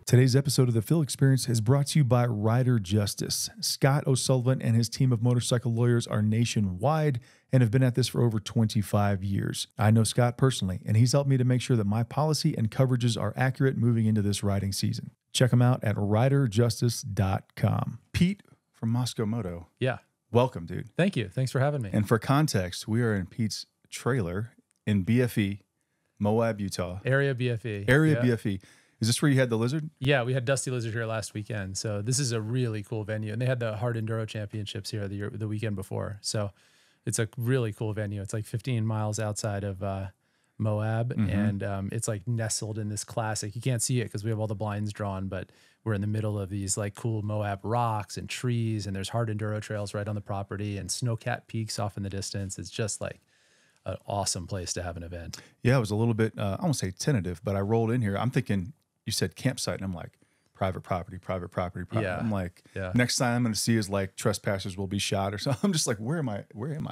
Today's episode of the Phil Experience is brought to you by Rider Justice. Scott O'Sullivan and his team of motorcycle lawyers are nationwide and have been at this for over 25 years. I know Scott personally, and he's helped me to make sure that my policy and coverages are accurate moving into this riding season. Check him out at riderjustice.com. Pete from Mosko Moto. Yeah. Welcome, dude. Thank you. Thanks for having me. And for context, we are in Pete's trailer in BFE, Moab, Utah. Area BFE. BFE. Is this where you had the lizard? Yeah, we had Dusty Lizard here last weekend. So this is a really cool venue. And they had the Hard Enduro Championships here the weekend before. So it's a really cool venue. It's like 15 miles outside of Moab. Mm-hmm. And it's like nestled in this classic. You can't see it because we have all the blinds drawn, but we're in the middle of these like cool Moab rocks and trees. And there's hard enduro trails right on the property and snow-capped peaks off in the distance. It's just like an awesome place to have an event. Yeah, it was a little bit, I won't say tentative, but I rolled in here. I'm thinking, you said campsite, and I'm like, private property. Yeah. I'm like, next time I'm going to see is like trespassers will be shot or something. I'm just like, where am I?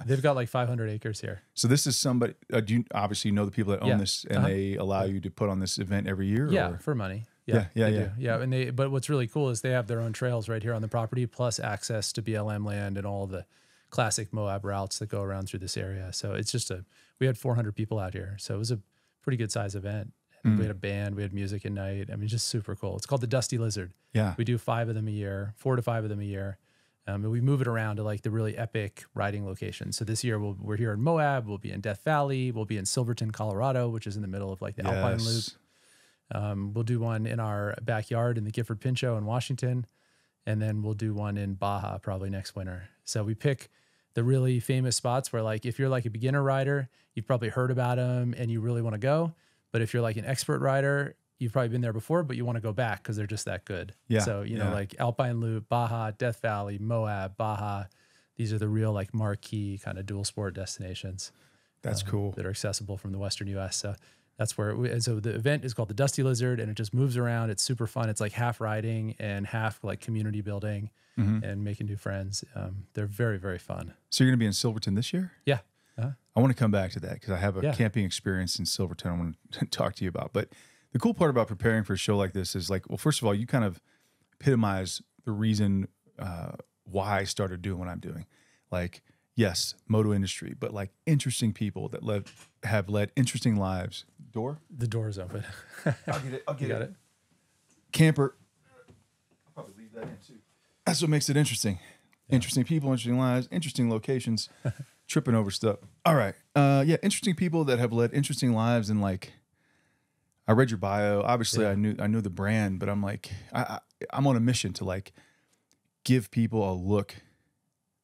They've got like 500 acres here. So this is somebody, do you obviously know the people that own this and they allow you to put on this event every year? Yeah, or? for money. Yeah. And but what's really cool is they have their own trails right here on the property, plus access to BLM land and all the classic Moab routes that go around through this area. So it's just we had 400 people out here. So it was a pretty good size event. We had a band, we had music at night. I mean, just super cool. It's called the Dusty Lizard. Yeah. We do 4 to 5 of them a year. And we move it around to like the really epic riding locations. So this year we're here in Moab, we'll be in Death Valley, we'll be in Silverton, Colorado, which is in the middle of like the Alpine Loop. We'll do one in our backyard in the Gifford Pinchot in Washington. And then we'll do one in Baja probably next winter. So we pick the really famous spots where like, if you're like a beginner rider, you've probably heard about them and you really want to go. But if you're like an expert rider, you've probably been there before, but you want to go back because they're just that good. Yeah. So, you know, like Alpine Loop, Baja, Death Valley, Moab, Baja, these are the real like marquee kind of dual sport destinations. That's cool. That are accessible from the Western US. So that's where, and so the event is called the Dusty Lizard and it just moves around. It's super fun. It's like half riding and half like community building and making new friends. They're very, very fun. So you're going to be in Silverton this year? Yeah. I want to come back to that because I have a camping experience in Silverton I want to talk to you about. But the cool part about preparing for a show like this is like, well, first of all, you kind of epitomize the reason why I started doing what I'm doing. Like, yes, moto industry, but like interesting people that have led interesting lives. Door? The door's open. I'll get it. You got it. Camper. I'll probably leave that in too. That's what makes it interesting. Yeah. Interesting people, interesting lives, interesting locations. Tripping over stuff. All right. Interesting people that have led interesting lives. And like, I read your bio. Obviously, I knew the brand, but I'm like, I'm on a mission to like give people a look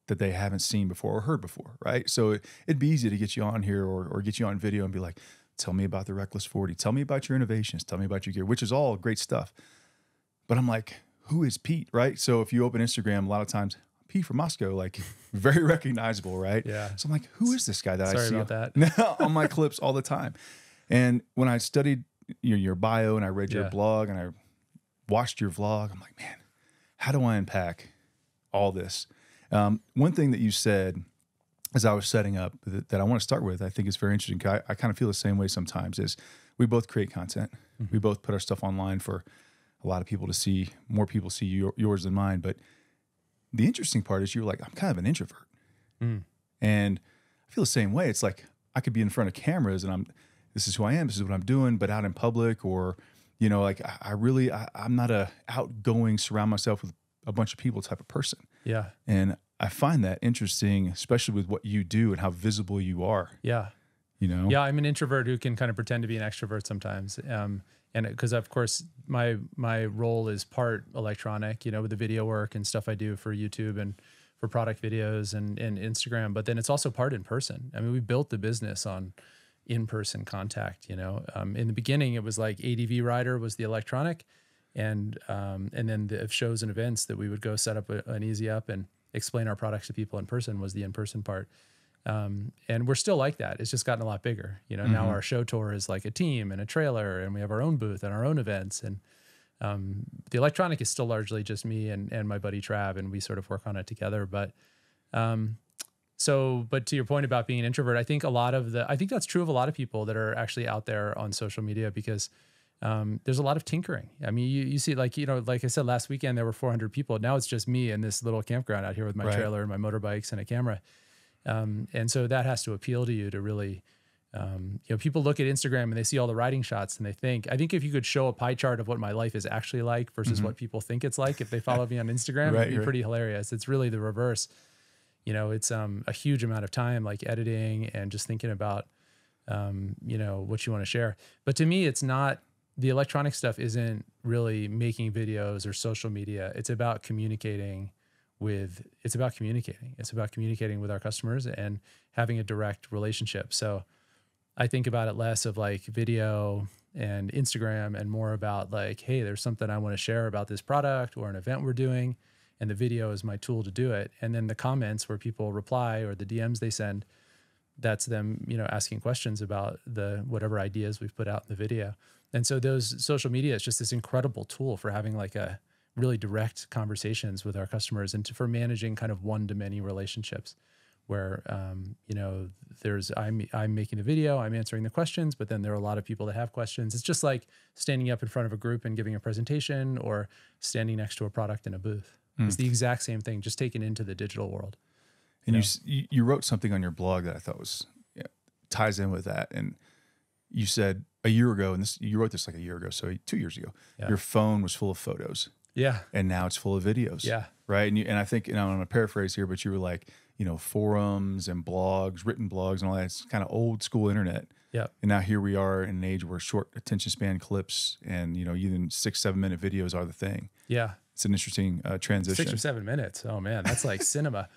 that they haven't seen before or heard before, right? So it'd be easy to get you on here or get you on video and be like, tell me about the Reckless 40. Tell me about your innovations. Tell me about your gear, which is all great stuff. But I'm like, who is Pete, right? So if you open Instagram, a lot of times, Pete from Mosko, like very recognizable, right? Yeah. So I'm like, who is this guy that I see about that. on my clips all the time? And when I studied your bio and I read your blog and I watched your vlog, I'm like, man, how do I unpack all this? One thing that you said as I was setting up that I want to start with, I think is very interesting. I kind of feel the same way sometimes is we both create content. We both put our stuff online for a lot of people to see, more people see yours than mine. But the interesting part is you're like, I'm kind of an introvert. And I feel the same way. It's like I could be in front of cameras and this is who I am, this is what I'm doing, but out in public or, you know, like I'm not a outgoing, surround myself with a bunch of people type of person. Yeah. And I find that interesting, especially with what you do and how visible you are. Yeah. You know? Yeah, I'm an introvert who can kind of pretend to be an extrovert sometimes. And because of course my role is part electronic, you know, with the video work and stuff I do for YouTube and for product videos and Instagram, but then it's also part in person. I mean, we built the business on in-person contact, you know. In the beginning, it was like ADV Rider was the electronic and then the shows and events that we would go set up an Easy Up and explain our products to people in person was the in-person part. And we're still like that. It's just gotten a lot bigger. You know, now our show tour is like a team and a trailer and we have our own booth and our own events. And the electronic is still largely just me and my buddy Trav, and we sort of work on it together. But but to your point about being an introvert, I think that's true of a lot of people that are actually out there on social media because there's a lot of tinkering. I mean, you see, like, you know, like I said, last weekend, there were 400 people. Now it's just me and this little campground out here with my trailer and my motorbikes and a camera. And so that has to appeal to you to really, you know, people look at Instagram and they see all the riding shots and they think, I think if you could show a pie chart of what my life is actually like versus what people think it's like, if they follow me on Instagram, it'd be pretty hilarious. It's really the reverse. You know, it's a huge amount of time, like editing and just thinking about, you know, what you want to share. But to me, it's not, the electronic stuff isn't really making videos or social media. It's about communicating with, it's about communicating with our customers and having a direct relationship. So I think about it less of like video and Instagram and more about like, hey, there's something I want to share about this product or an event we're doing, and the video is my tool to do it. And then the comments where people reply or the DMs they send, that's them, you know, asking questions about the whatever ideas we've put out in the video. And so those social media is just this incredible tool for having like a really direct conversations with our customers and for managing kind of one-to-many relationships where, you know, I'm making the video, I'm answering the questions, but then there are a lot of people that have questions. It's just like standing up in front of a group and giving a presentation or standing next to a product in a booth. It's the exact same thing, just taken into the digital world. And you wrote something on your blog that I thought was ties in with that. And you said a year ago, and you wrote this like a year ago, so 2 years ago, your phone was full of photos. Yeah. And now it's full of videos. Yeah. Right. And I think, and I'm going to paraphrase here, but you were like, you know, forums and blogs, written blogs and all that. It's kind of old school internet. Yeah. And now here we are in an age where short attention span clips and, you know, even 6-7 minute videos are the thing. Yeah. It's an interesting transition. 6 or 7 minutes. Oh man, that's like cinema.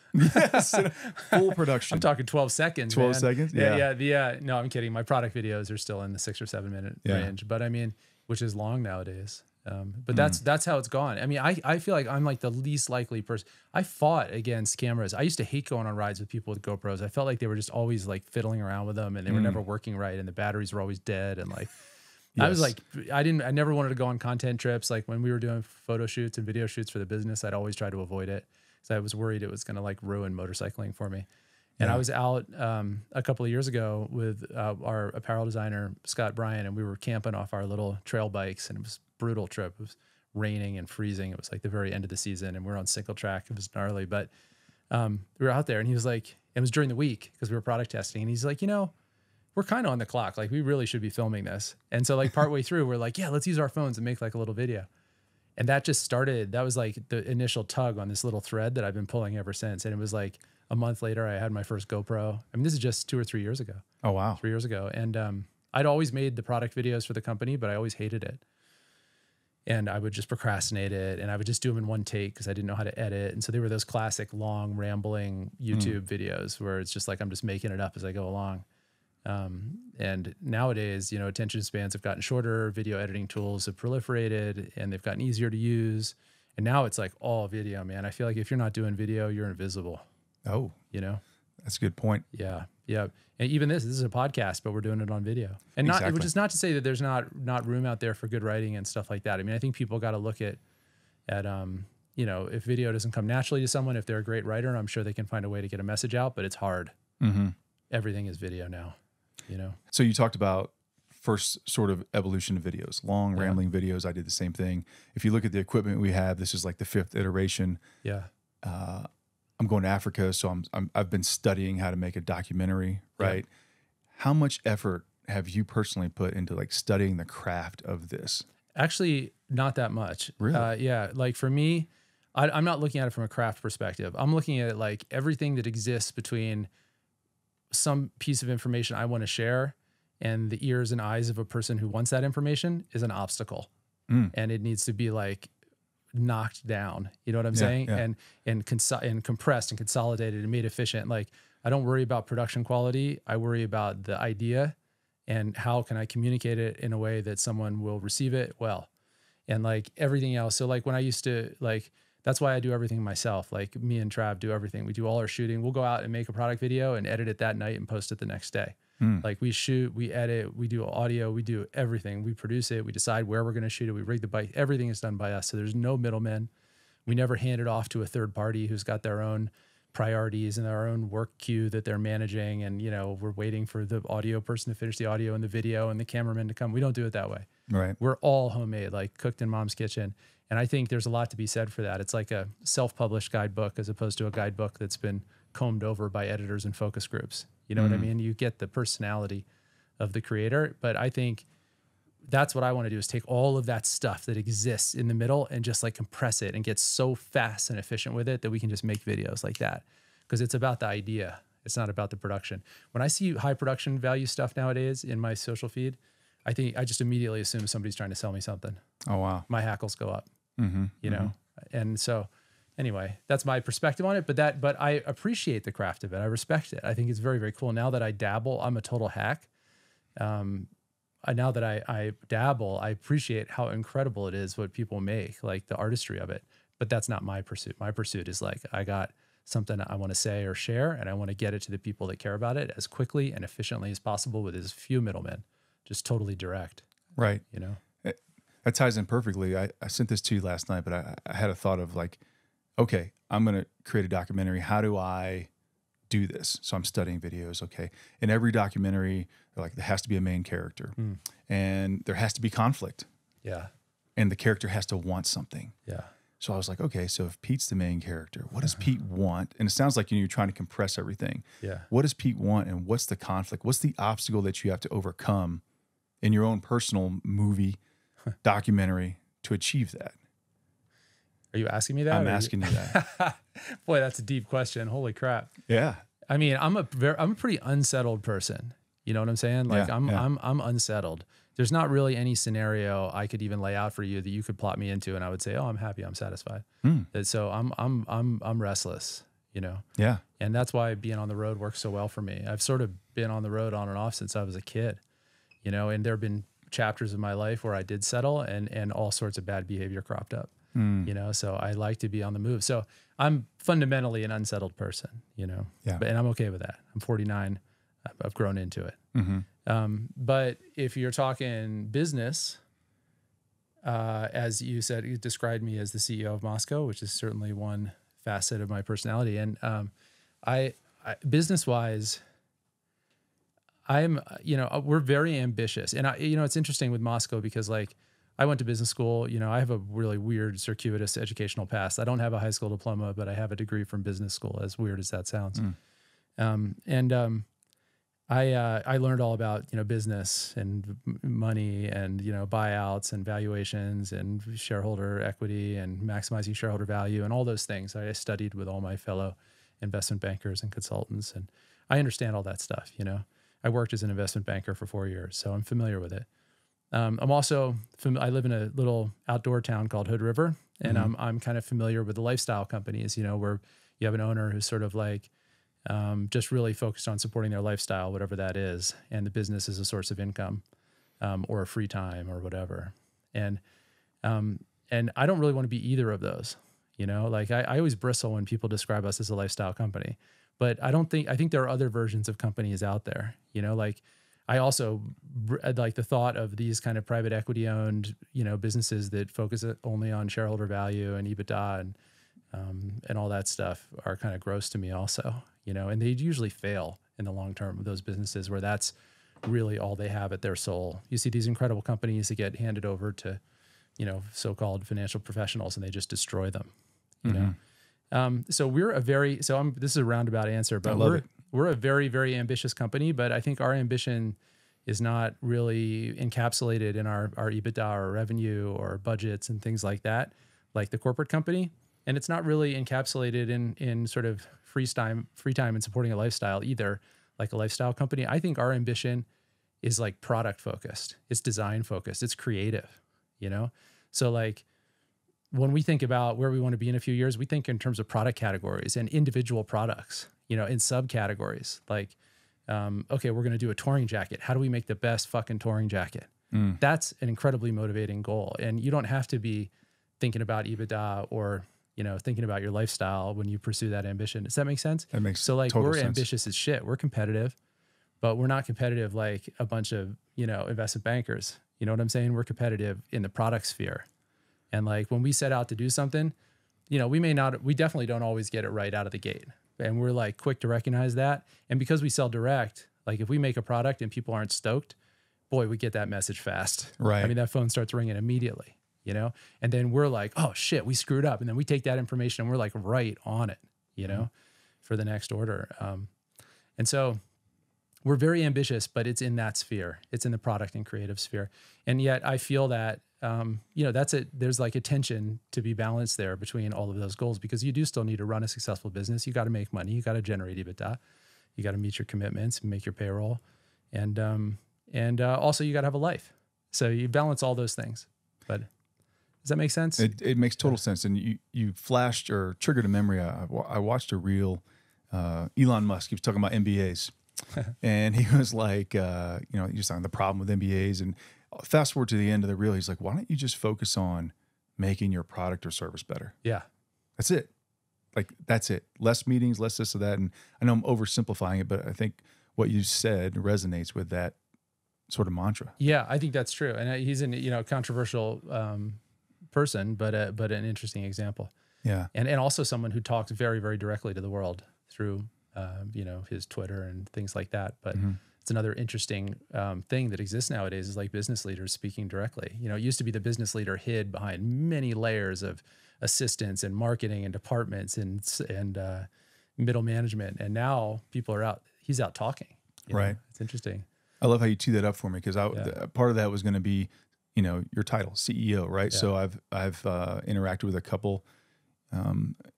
Full production. I'm talking 12 seconds. 12 man. seconds. Yeah. No, I'm kidding. My product videos are still in the 6 or 7 minute range, but I mean, which is long nowadays. But that's how it's gone. I mean, I feel like I'm like the least likely person. I fought against cameras. I used to hate going on rides with people with GoPros. I felt like they were just always like fiddling around with them and they were never working right and the batteries were always dead and like. I was like, I never wanted to go on content trips. Like when we were doing photo shoots and video shoots for the business, I'd always try to avoid it. So I was worried it was going to like ruin motorcycling for me. And I was out a couple of years ago with our apparel designer, Scott Bryan, and we were camping off our little trail bikes and it was a brutal trip. It was raining and freezing. It was like the very end of the season and we were on single track. It was gnarly, but we were out there and he was like, it was during the week because we were product testing. And he's like, you know, we're kind of on the clock. Like we really should be filming this. And so like partway through, we're like, yeah, let's use our phones and make like a little video. And that just started, that was like the initial tug on this little thread that I've been pulling ever since. And it was like a month later, I had my first GoPro. I mean, this is just 2 or 3 years ago. Oh, wow. 3 years ago. And I'd always made the product videos for the company, but I always hated it. And I would just procrastinate it and I would just do them in one take because I didn't know how to edit. And so they were those classic long rambling YouTube videos where it's just like, I'm just making it up as I go along. And nowadays, you know, attention spans have gotten shorter, video editing tools have proliferated and they've gotten easier to use. And now it's like all video, man. I feel like if you're not doing video, you're invisible. Oh, you know, that's a good point. Yeah. Yeah. And even this is a podcast, but we're doing it on video and not, which is not to say that there's not room out there for good writing and stuff like that. I mean, I think people got to look at, you know, if video doesn't come naturally to someone, if they're a great writer, I'm sure they can find a way to get a message out, but it's hard. Everything is video now. You know, so you talked about first sort of evolution of videos, long rambling videos. I did the same thing. If you look at the equipment we have, this is like the 5th iteration. Yeah. I'm going to Africa, so I've been studying how to make a documentary, right? Yeah. How much effort have you personally put into like studying the craft of this? Actually, not that much. Really? Yeah. Like for me, I'm not looking at it from a craft perspective. I'm looking at it like everything that exists between some piece of information I want to share and the ears and eyes of a person who wants that information is an obstacle. And it needs to be like knocked down. You know what I'm saying? Yeah. And compressed and consolidated and made efficient. Like I don't worry about production quality. I worry about the idea and how can I communicate it in a way that someone will receive it well. And like everything else. So like when I used to like, that's why I do everything myself. Like me and Trav do everything. We do all our shooting. We'll go out and make a product video and edit it that night and post it the next day. Like we shoot, we edit, we do audio, we do everything. We produce it. We decide where we're going to shoot it. We rig the bike. Everything is done by us. So there's no middlemen. We never hand it off to a third party who's got their own priorities and their own work queue that they're managing. And, you know, we're waiting for the audio person to finish the audio and the video and the cameraman to come. We don't do it that way. Right. We're all homemade, like cooked in mom's kitchen. And I think there's a lot to be said for that. It's like a self-published guidebook as opposed to a guidebook that's been combed over by editors and focus groups. You know what I mean? You get the personality of the creator, but I think that's what I want to do, is take all of that stuff that exists in the middle and just like compress it and get so fast and efficient with it that we can just make videos like that. Because it's about the idea. It's not about the production. When I see high production value stuff nowadays in my social feed, I think I just immediately assume somebody's trying to sell me something. Oh, wow. My hackles go up, you know? And so anyway, that's my perspective on it, but I appreciate the craft of it. I respect it. I think it's very, very cool. Now that I dabble, I'm a total hack. Now that I dabble, I appreciate how incredible it is what people make, like the artistry of it. But that's not my pursuit. My pursuit is like, I got something I want to say or share, and I want to get it to the people that care about it as quickly and efficiently as possible with as few middlemen, just totally direct. Right. You know, that ties in perfectly. I sent this to you last night, but I had a thought of like, okay, I'm going to create a documentary. How do I do this? So I'm studying videos. Okay. In every documentary, like there has to be a main character and there has to be conflict. Yeah. And the character has to want something. Yeah. So I was like, okay, so if Pete's the main character, what does Pete want? And it sounds like you're trying to compress everything. Yeah. What does Pete want, and what's the conflict? What's the obstacle that you have to overcome in your own personal movie, documentary to achieve that? Are you asking me that? I'm asking you that. Boy, that's a deep question. Holy crap. Yeah. I mean, I'm a pretty unsettled person. You know what I'm saying? Like I'm unsettled. There's not really any scenario I could even lay out for you that you could plot me into, and I would say, "Oh, I'm happy, I'm satisfied." So I'm restless, you know. Yeah. And that's why being on the road works so well for me. I've sort of been on the road on and off since I was a kid, you know. And there have been chapters of my life where I did settle, and all sorts of bad behavior cropped up, you know. So I like to be on the move. So I'm fundamentally an unsettled person, you know. Yeah. And I'm okay with that. I'm 49. I've grown into it. But if you're talking business, as you said, you described me as the CEO of Mosko, which is certainly one facet of my personality. And I business-wise, I'm, you know, we're very ambitious. And you know, it's interesting with Mosko because like I went to business school, you know, I have a really weird circuitous educational past. I don't have a high school diploma, but I have a degree from business school, as weird as that sounds. I learned all about, you know, business and money and, you know, buyouts and valuations and shareholder equity and maximizing shareholder value and all those things. I studied with all my fellow investment bankers and consultants, and I understand all that stuff. You know, I worked as an investment banker for 4 years, so I'm familiar with it. I'm also, I live in a little outdoor town called Hood River, and I'm kind of familiar with the lifestyle companies, you know, where you have an owner who's sort of like, just really focused on supporting their lifestyle, whatever that is, and the business is a source of income, or free time or whatever. And I don't really want to be either of those, you know, like I always bristle when people describe us as a lifestyle company, but I think there are other versions of companies out there, you know, like I also like the thought of these kind of private equity owned, you know, businesses that focus only on shareholder value and EBITDA and all that stuff are kind of gross to me also, you know, and they usually fail in the long term with those businesses where that's really all they have at their soul. You see these incredible companies that get handed over to, you know, so-called financial professionals and they just destroy them, you know? So this is a roundabout answer, but we're a very, very ambitious company, but I think our ambition is not really encapsulated in our EBITDA or revenue or budgets and things like that, like the corporate company. And it's not really encapsulated in sort of free time and supporting a lifestyle either, like a lifestyle company. I think our ambition is like product focused. It's design focused. It's creative, you know? So like when we think about where we want to be in a few years, we think in terms of product categories and individual products, you know, in subcategories. Like, okay, we're going to do a touring jacket. How do we make the best fucking touring jacket? That's an incredibly motivating goal. And you don't have to be thinking about EBITDA or, you know, thinking about your lifestyle when you pursue that ambition. Does that make sense? That makes so like total we're sense. Ambitious as shit. We're competitive, but we're not competitive like a bunch of, you know, investment bankers. You know what I'm saying? We're competitive in the product sphere. And like when we set out to do something, you know, we definitely don't always get it right out of the gate. And we're like quick to recognize that. And because we sell direct, like if we make a product and people aren't stoked, boy, we get that message fast. Right. I mean, that phone starts ringing immediately, you know, and then we're like, oh shit, we screwed up. And then we take that information and we're like right on it, you know, for the next order. And so we're very ambitious, but it's in that sphere. It's in the product and creative sphere. And yet I feel that, you know, there's like a tension to be balanced there between all of those goals, because you do still need to run a successful business. You got to make money. You got to generate EBITDA. You got to meet your commitments and make your payroll. And also you got to have a life. So you balance all those things. But does that make sense? It makes total sense. And you flashed or triggered a memory. I watched a reel, Elon Musk, he was talking about MBAs. And he was like, you know, he was talking the problem with MBAs. And fast forward to the end of the reel, he's like, why don't you just focus on making your product or service better? Yeah. That's it. Like, that's it. Less meetings, less this or that. And I know I'm oversimplifying it, but I think what you said resonates with that sort of mantra. Yeah, I think that's true. And he's a, you know, controversial person, but an interesting example. Yeah. And also someone who talks very, very directly to the world through, you know, his Twitter and things like that. But it's another interesting thing that exists nowadays is like business leaders speaking directly. You know, it used to be the business leader hid behind many layers of assistants and marketing and departments and middle management. And now people are out, he's out talking. Right. Know? It's interesting. I love how you tee that up for me, because part of that was going to be, you know, your title, CEO, right? Yeah. So I've interacted with a couple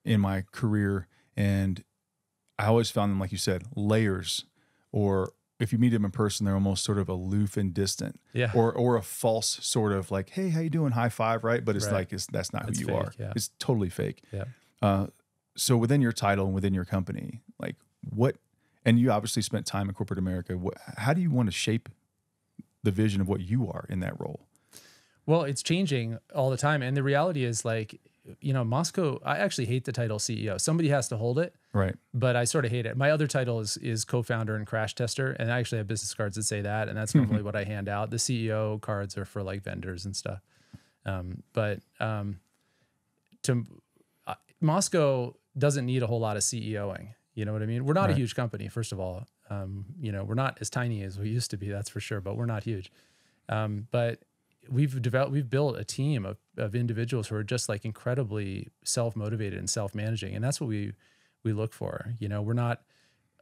in my career, and I always found them, like you said, layers, or if you meet them in person, they're almost sort of aloof and distant, or a false sort of like, hey, how you doing? High five, right? But it's like that's not who you fake, are. Yeah. It's totally fake. Yeah. So within your title and within your company, like what? And you obviously spent time in corporate America. How do you want to shape the vision of what you are in that role? Well, it's changing all the time. And the reality is, like, you know, Mosko, I actually hate the title CEO. Somebody has to hold it. Right. But I sort of hate it. My other title is co-founder and crash tester. And I actually have business cards that say that. And that's normally what I hand out. The CEO cards are for like vendors and stuff. Mosko doesn't need a whole lot of CEOing. You know what I mean? We're not a huge company, first of all. You know, we're not as tiny as we used to be, that's for sure, but we're not huge. But we've built a team of individuals who are just like incredibly self-motivated and self-managing. And that's what we look for. You know, we're not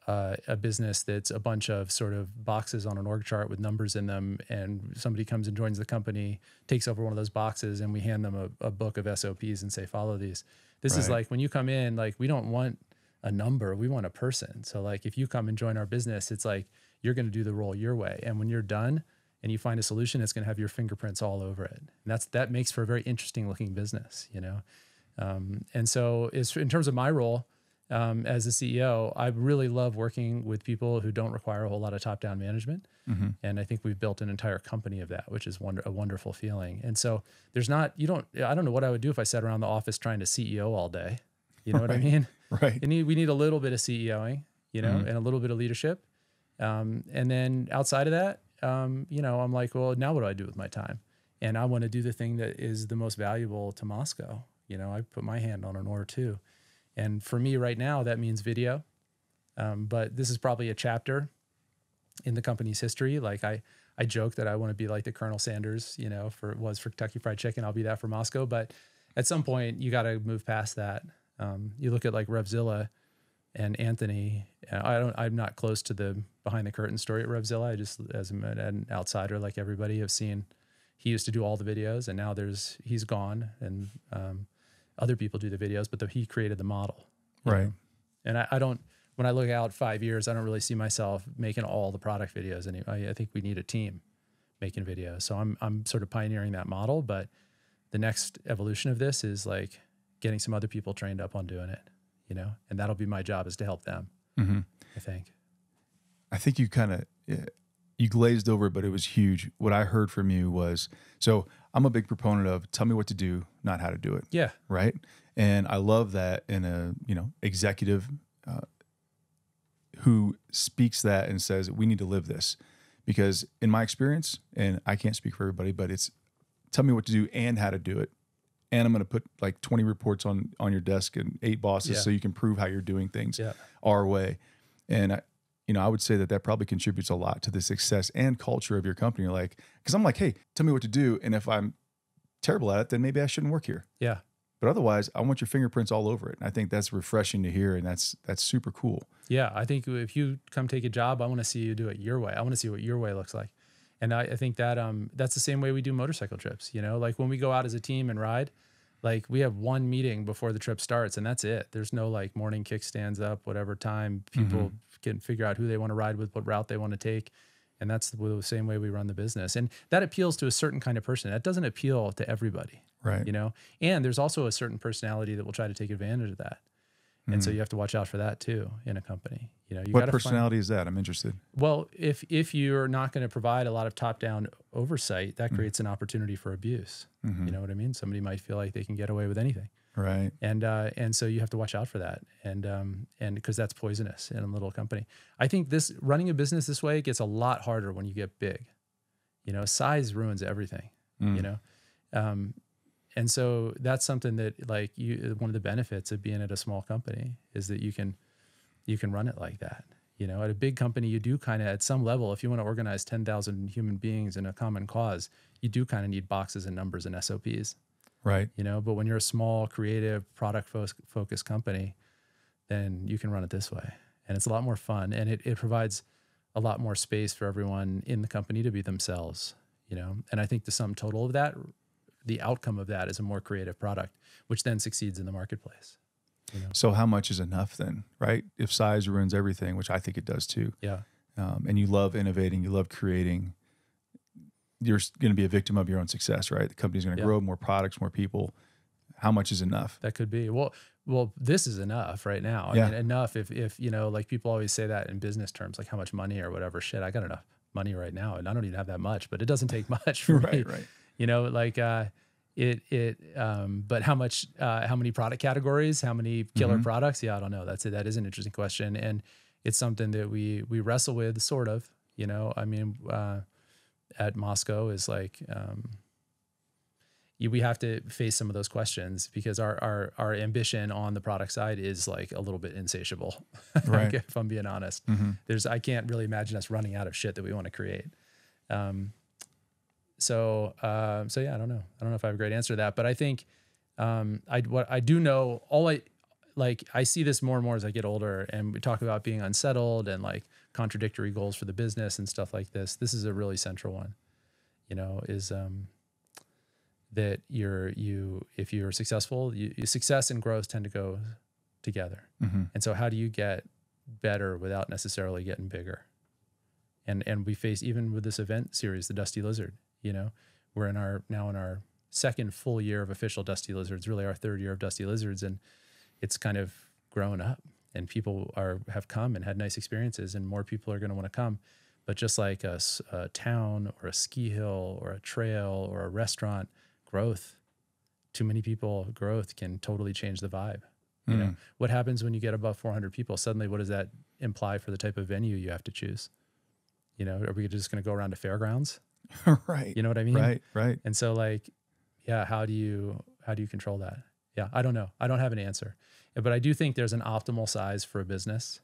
a business that's a bunch of sort of boxes on an org chart with numbers in them, and somebody comes and joins the company, takes over one of those boxes, and we hand them a book of SOPs and say, follow these. This is like, when you come in, like, we don't want a number, we want a person. So like, if you come and join our business, it's like, you're going to do the role your way. And when you're done and you find a solution, it's going to have your fingerprints all over it. And that makes for a very interesting looking business, you know? And so in terms of my role as a CEO, I really love working with people who don't require a whole lot of top-down management. And I think we've built an entire company of that, which is a wonderful feeling. And so I don't know what I would do if I sat around the office trying to CEO all day. You know what I mean? Right. We need a little bit of CEOing, you know, and a little bit of leadership. And then outside of that, you know, I'm like, well, now what do I do with my time? And I want to do the thing that is the most valuable to Mosko. You know, I put my hand on an oar too. And for me right now, that means video. But this is probably a chapter in the company's history. Like I joke that I want to be like the Colonel Sanders, you know, for Kentucky Fried Chicken. I'll be that for Mosko. But at some point you got to move past that. You look at like RevZilla and Anthony. I'm not close to the behind the curtain story at RevZilla. I just, as an outsider, like everybody, have seen he used to do all the videos, and now he's gone, and other people do the videos, but he created the model, right? Know? And I don't. When I look out 5 years, I don't really see myself making all the product videos anymore. I think we need a team making videos. So I'm sort of pioneering that model, but the next evolution of this is like getting some other people trained up on doing it, you know, and that'll be my job, is to help them. I think you kind of, you glazed over it, but it was huge. What I heard from you was, so I'm a big proponent of tell me what to do, not how to do it. Yeah. Right. And I love that in a, you know, executive who speaks that and says, we need to live this, because in my experience, and I can't speak for everybody, but it's tell me what to do and how to do it. And I'm going to put like 20 reports on your desk and 8 bosses so you can prove how you're doing things our way. And I would say that probably contributes a lot to the success and culture of your company. Like, because I'm like, hey, tell me what to do. And if I'm terrible at it, then maybe I shouldn't work here. Yeah. But otherwise, I want your fingerprints all over it. And I think that's refreshing to hear. And that's super cool. Yeah. I think if you come take a job, I want to see you do it your way. I want to see what your way looks like. And I think that that's the same way we do motorcycle trips. Like when we go out as a team and ride, like we have one meeting before the trip starts and that's it. There's no like morning kickstands up, whatever time people can figure out who they want to ride with, what route they want to take. And that's the same way we run the business. And that appeals to a certain kind of person. That doesn't appeal to everybody, right? And there's also a certain personality that will try to take advantage of that. And so you have to watch out for that too in a company. What personality is that? I'm interested. Well, if you're not going to provide a lot of top-down oversight, that creates an opportunity for abuse. You know what I mean? Somebody might feel like they can get away with anything. Right. And so you have to watch out for that. And because that's poisonous in a little company. I think running a business this way gets a lot harder when you get big. Size ruins everything, and so that's something that like one of the benefits of being at a small company is that you can run it like that. At a big company, you do kind of at some level, if you want to organize 10,000 human beings in a common cause, you do kind of need boxes and numbers and SOPs. Right. But when you're a small, creative, product focused company, then you can run it this way. And it's a lot more fun. And it provides a lot more space for everyone in the company to be themselves, And I think the sum total of that, the outcome of that is a more creative product, which then succeeds in the marketplace. So how much is enough then, right? If size ruins everything, which I think it does too. Yeah. And you love innovating, you love creating, you're going to be a victim of your own success, right? The company's going to grow, more products, more people. How much is enough? That could be. Well, this is enough right now. I mean, enough if like people always say that in business terms, like how much money or whatever. Shit, I got enough money right now and I don't even have that much, but it doesn't take much for me. Right. But how many product categories, how many killer products? Yeah, I don't know. That is an interesting question. And it's something that we wrestle with sort of, I mean, at Mosko is like, we have to face some of those questions because our ambition on the product side is like a little bit insatiable. Right. If I'm being honest, I can't really imagine us running out of shit that we want to create. So yeah, I don't know if I have a great answer to that, but I think, what I do know, I see this more and more as I get older and we talk about being unsettled and like contradictory goals for the business and stuff like this. This is a really central one, is, that if you're successful, success and growth tend to go together. And so how do you get better without necessarily getting bigger? And we face, even with this event series, the Dusty Lizard, we're now in our second full year of official Dusty Lizards, really our third year of Dusty Lizards. And it's kind of grown up and people have come and had nice experiences and more people are going to want to come. But just like a town or a ski hill or a trail or a restaurant, too many people, growth can totally change the vibe. What happens when you get above 400 people? Suddenly, what does that imply for the type of venue you have to choose? Are we just going to go around to fairgrounds? Right. You know what I mean? Right. And so like, yeah, how do you control that? Yeah, I don't know. I don't have an answer, but I do think there's an optimal size for a business.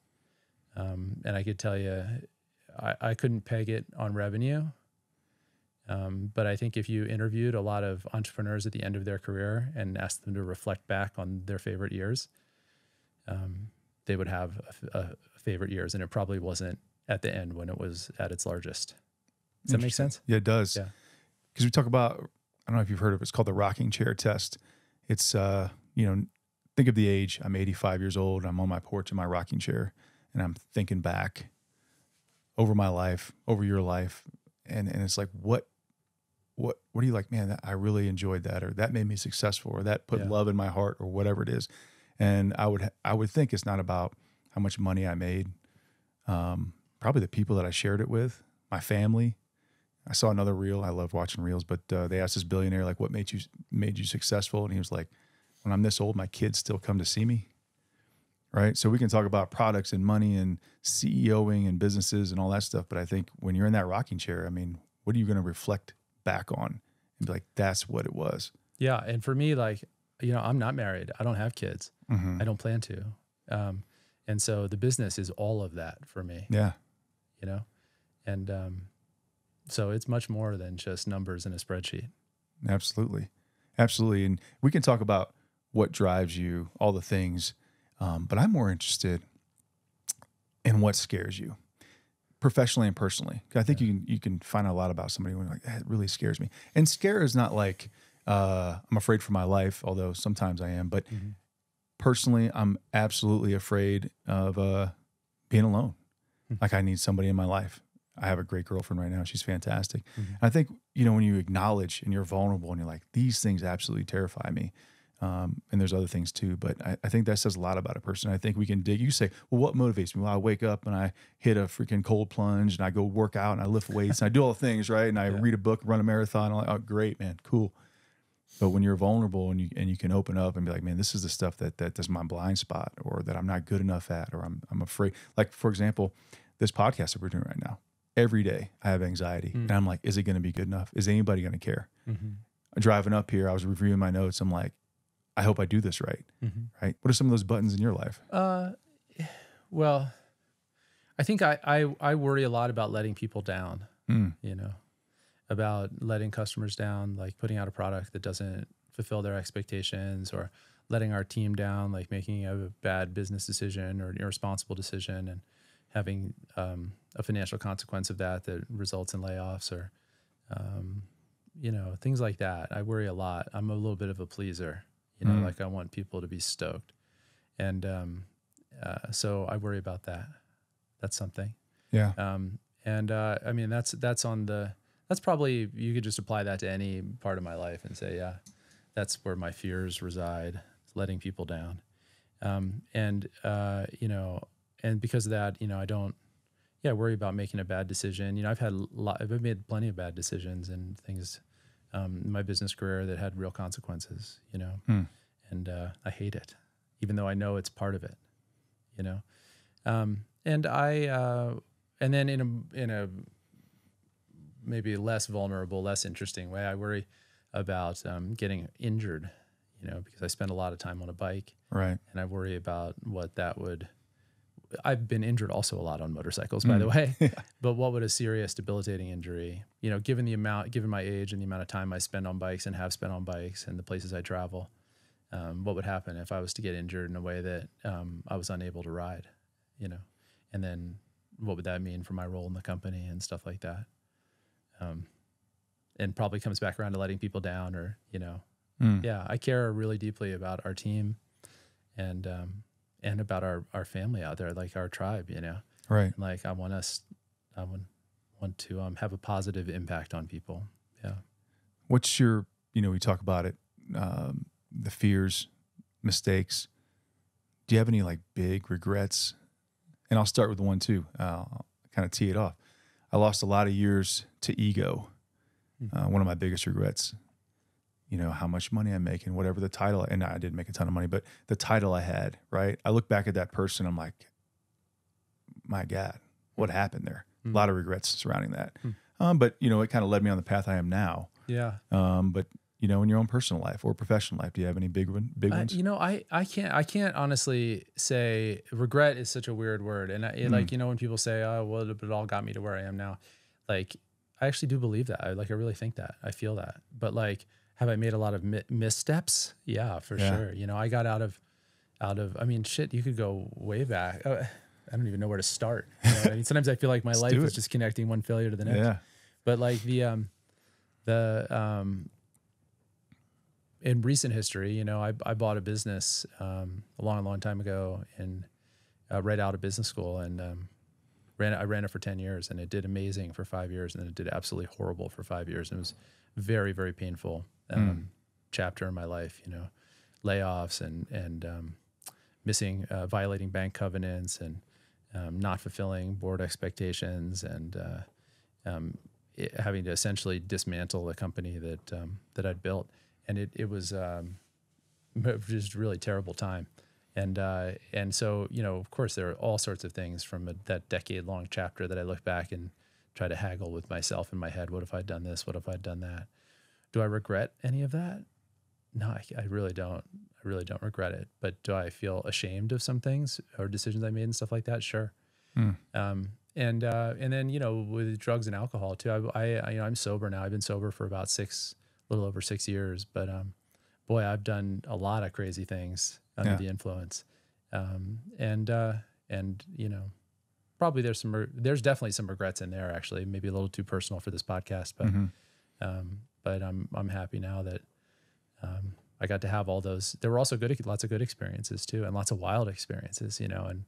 And I could tell you, I couldn't peg it on revenue. But I think if you interviewed a lot of entrepreneurs at the end of their career and asked them to reflect back on their favorite years, they would have a favorite years, and it probably wasn't at the end when it was at its largest. Does that make sense? Yeah, it does. Yeah. Because we talk about, I don't know if you've heard of it, it's called the rocking chair test. It's, think of the age. I'm 85 years old. I'm on my porch in my rocking chair, and I'm thinking back over my life, over your life. And it's like, what are you like, man, I really enjoyed that, or that made me successful, or that put love in my heart, or whatever it is. And I would think it's not about how much money I made. Probably the people that I shared it with, my family. I saw another reel. I love watching reels, but they asked this billionaire, like, what made you successful? And he was like, when I'm this old, my kids still come to see me. Right. So we can talk about products and money and CEOing and businesses and all that stuff. But I think when you're in that rocking chair, I mean, what are you going to reflect back on and be like, that's what it was? Yeah. And for me, like, I'm not married. I don't have kids. I don't plan to. And so the business is all of that for me. Yeah. You know, and so it's much more than just numbers in a spreadsheet. Absolutely. Absolutely. And we can talk about what drives you, all the things, but I'm more interested in what scares you, professionally and personally. I think you can find out a lot about somebody when you're like, it really scares me. And scare is not like I'm afraid for my life, although sometimes I am. But personally, I'm absolutely afraid of being alone. Like I need somebody in my life. I have a great girlfriend right now. She's fantastic. I think, when you acknowledge and you're vulnerable and you're like, these things absolutely terrify me. And there's other things too, but I think that says a lot about a person. I think we can dig. You say, well, what motivates me? Well, I wake up and I hit a freaking cold plunge and I go work out and I lift weights and I do all the things, right? And I read a book, run a marathon. I'm like, oh, great, man, cool. But when you're vulnerable and you can open up and be like, man, this is the stuff that's my blind spot, or that I'm not good enough at, or I'm afraid. Like, for example, this podcast that we're doing right now, every day I have anxiety and I'm like, is it going to be good enough? Is anybody going to care? Driving up here, I was reviewing my notes. I'm like, I hope I do this right. Right. What are some of those buttons in your life? Well, I think I worry a lot about letting people down, about letting customers down, like putting out a product that doesn't fulfill their expectations, or letting our team down, like making a bad business decision or an irresponsible decision and having a financial consequence of that results in layoffs, or, things like that. I worry a lot. I'm a little bit of a pleaser, like I want people to be stoked. And so I worry about that. That's something. Yeah. I mean, that's probably, you could just apply that to any part of my life and say, yeah, that's where my fears reside, letting people down. And because of that, I don't, worry about making a bad decision. I've made plenty of bad decisions and things in my business career that had real consequences, and I hate it, even though I know it's part of it, and then in a maybe less vulnerable, less interesting way, I worry about getting injured, because I spend a lot of time on a bike, right? And I worry about what that would. I've been injured also a lot on motorcycles, by the way. But what would a serious debilitating injury, given my age and the amount of time I spend on bikes and have spent on bikes and the places I travel, what would happen if I was to get injured in a way that I was unable to ride, and then what would that mean for my role in the company and stuff like that? And probably comes back around to letting people down, or, I care really deeply about our team and about our family out there, like our tribe, right. And like I want to have a positive impact on people. Yeah. What's your, we talk about it, the fears, mistakes. Do you have any like big regrets? And I'll start with the one too. I'll kind of tee it off. I lost a lot of years to ego. One of my biggest regrets, how much money I'm making, whatever the title, and I didn't make a ton of money, but the title I had, right? I look back at that person, I'm like, my God, what happened there? A lot of regrets surrounding that. But, it kind of led me on the path I am now. Yeah. But, in your own personal life or professional life, do you have any big ones? I can't honestly say. Regret is such a weird word. And like, when people say, oh, well, it all got me to where I am now. Like, I actually do believe that. I really think that. I feel that. But like, have I made a lot of missteps? Yeah, for sure. I got out of, I mean, shit, you could go way back. I don't even know where to start. I mean, sometimes I feel like my life is just connecting one failure to the next. Yeah. But like in recent history, I bought a business a long time ago and right out of business school, and I ran it for 10 years, and it did amazing for 5 years, and then it did absolutely horrible for 5 years. And it was very, very painful chapter in my life, layoffs and missing, violating bank covenants and not fulfilling board expectations and having to essentially dismantle the company that I'd built. And it was just a really terrible time. And so, of course, there are all sorts of things from that decade-long chapter that I look back and try to haggle with myself in my head. What if I'd done this? What if I'd done that? Do I regret any of that? No, I really don't. I really don't regret it. But do I feel ashamed of some things or decisions I made and stuff like that? Sure. And then, you know, with drugs and alcohol too, you know, I'm sober now. I've been sober for about a little over 6 years, but, boy, I've done a lot of crazy things under the influence. And, you know, probably there's definitely some regrets in there, actually, maybe a little too personal for this podcast, but I'm happy now that, I got to have all those. There were also lots of good experiences too, and lots of wild experiences, you know, and,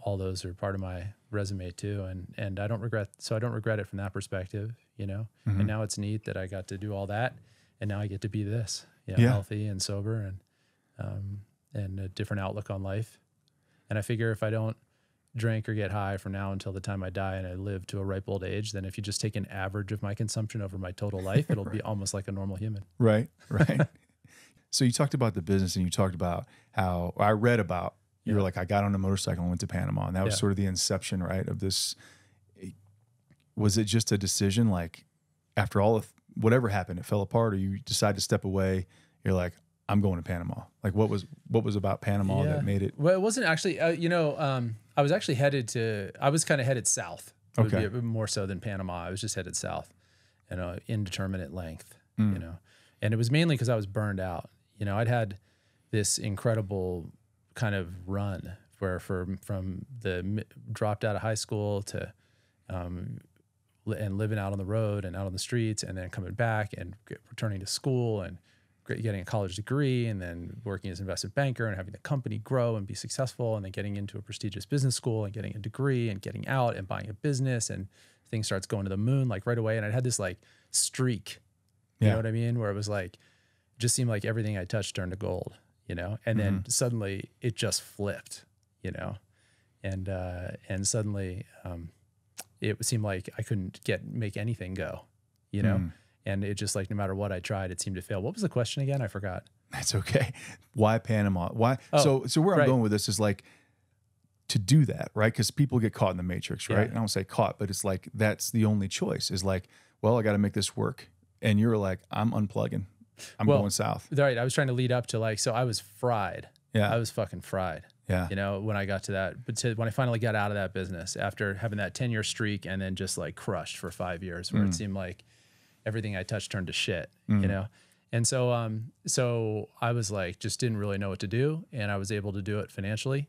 all those are part of my resume too. And I don't regret it from that perspective, you know, and now it's neat that I got to do all that. And now I get to be this, you know, healthy and sober and a different outlook on life. And I figure if I don't drink or get high from now until the time I die and I live to a ripe old age, then if you just take an average of my consumption over my total life, it'll be almost like a normal human. Right. So you talked about the business and you talked about how I read about, you were like, I got on a motorcycle and went to Panama. And that was sort of the inception, right, of this. Was it just a decision, like after all of whatever happened, it fell apart, or you decide to step away? You're like, I'm going to Panama. Like what was about Panama that made it? Well, it wasn't actually, you know, I was actually I was kind of headed south. Okay. Would be more so than Panama. I was just headed south, you know, indeterminate length, you know, and it was mainly because I was burned out. You know, I'd had this incredible kind of run where dropped out of high school to, and living out on the road and out on the streets, and then coming back and returning to school and getting a college degree, and then working as an investment banker and having the company grow and be successful, and then getting into a prestigious business school and getting a degree and getting out and buying a business, and things starts going to the moon like right away. And I had this like streak, you know what I mean? Where it was like, it just seemed like everything I touched turned to gold, you know? And then suddenly it just flipped, you know? And suddenly, it seemed like I couldn't make anything go, you know? And it just like, no matter what I tried, it seemed to fail. What was the question again? I forgot. That's okay. Why Panama? Why? So where I'm going with this is like to do that, right? Because people get caught in the matrix, right? And I don't say caught, but it's like, that's the only choice is like, well, I got to make this work. And you're like, I'm unplugging. I'm going south. Right. I was trying to lead up to like, so I was fried. Yeah. I was fucking fried. Yeah. You know, when I got to that, but when I finally got out of that business after having that 10-year streak and then just like crushed for 5 years where it seemed like everything I touched turned to shit, you know? And so, so I was like, just didn't really know what to do. And I was able to do it financially.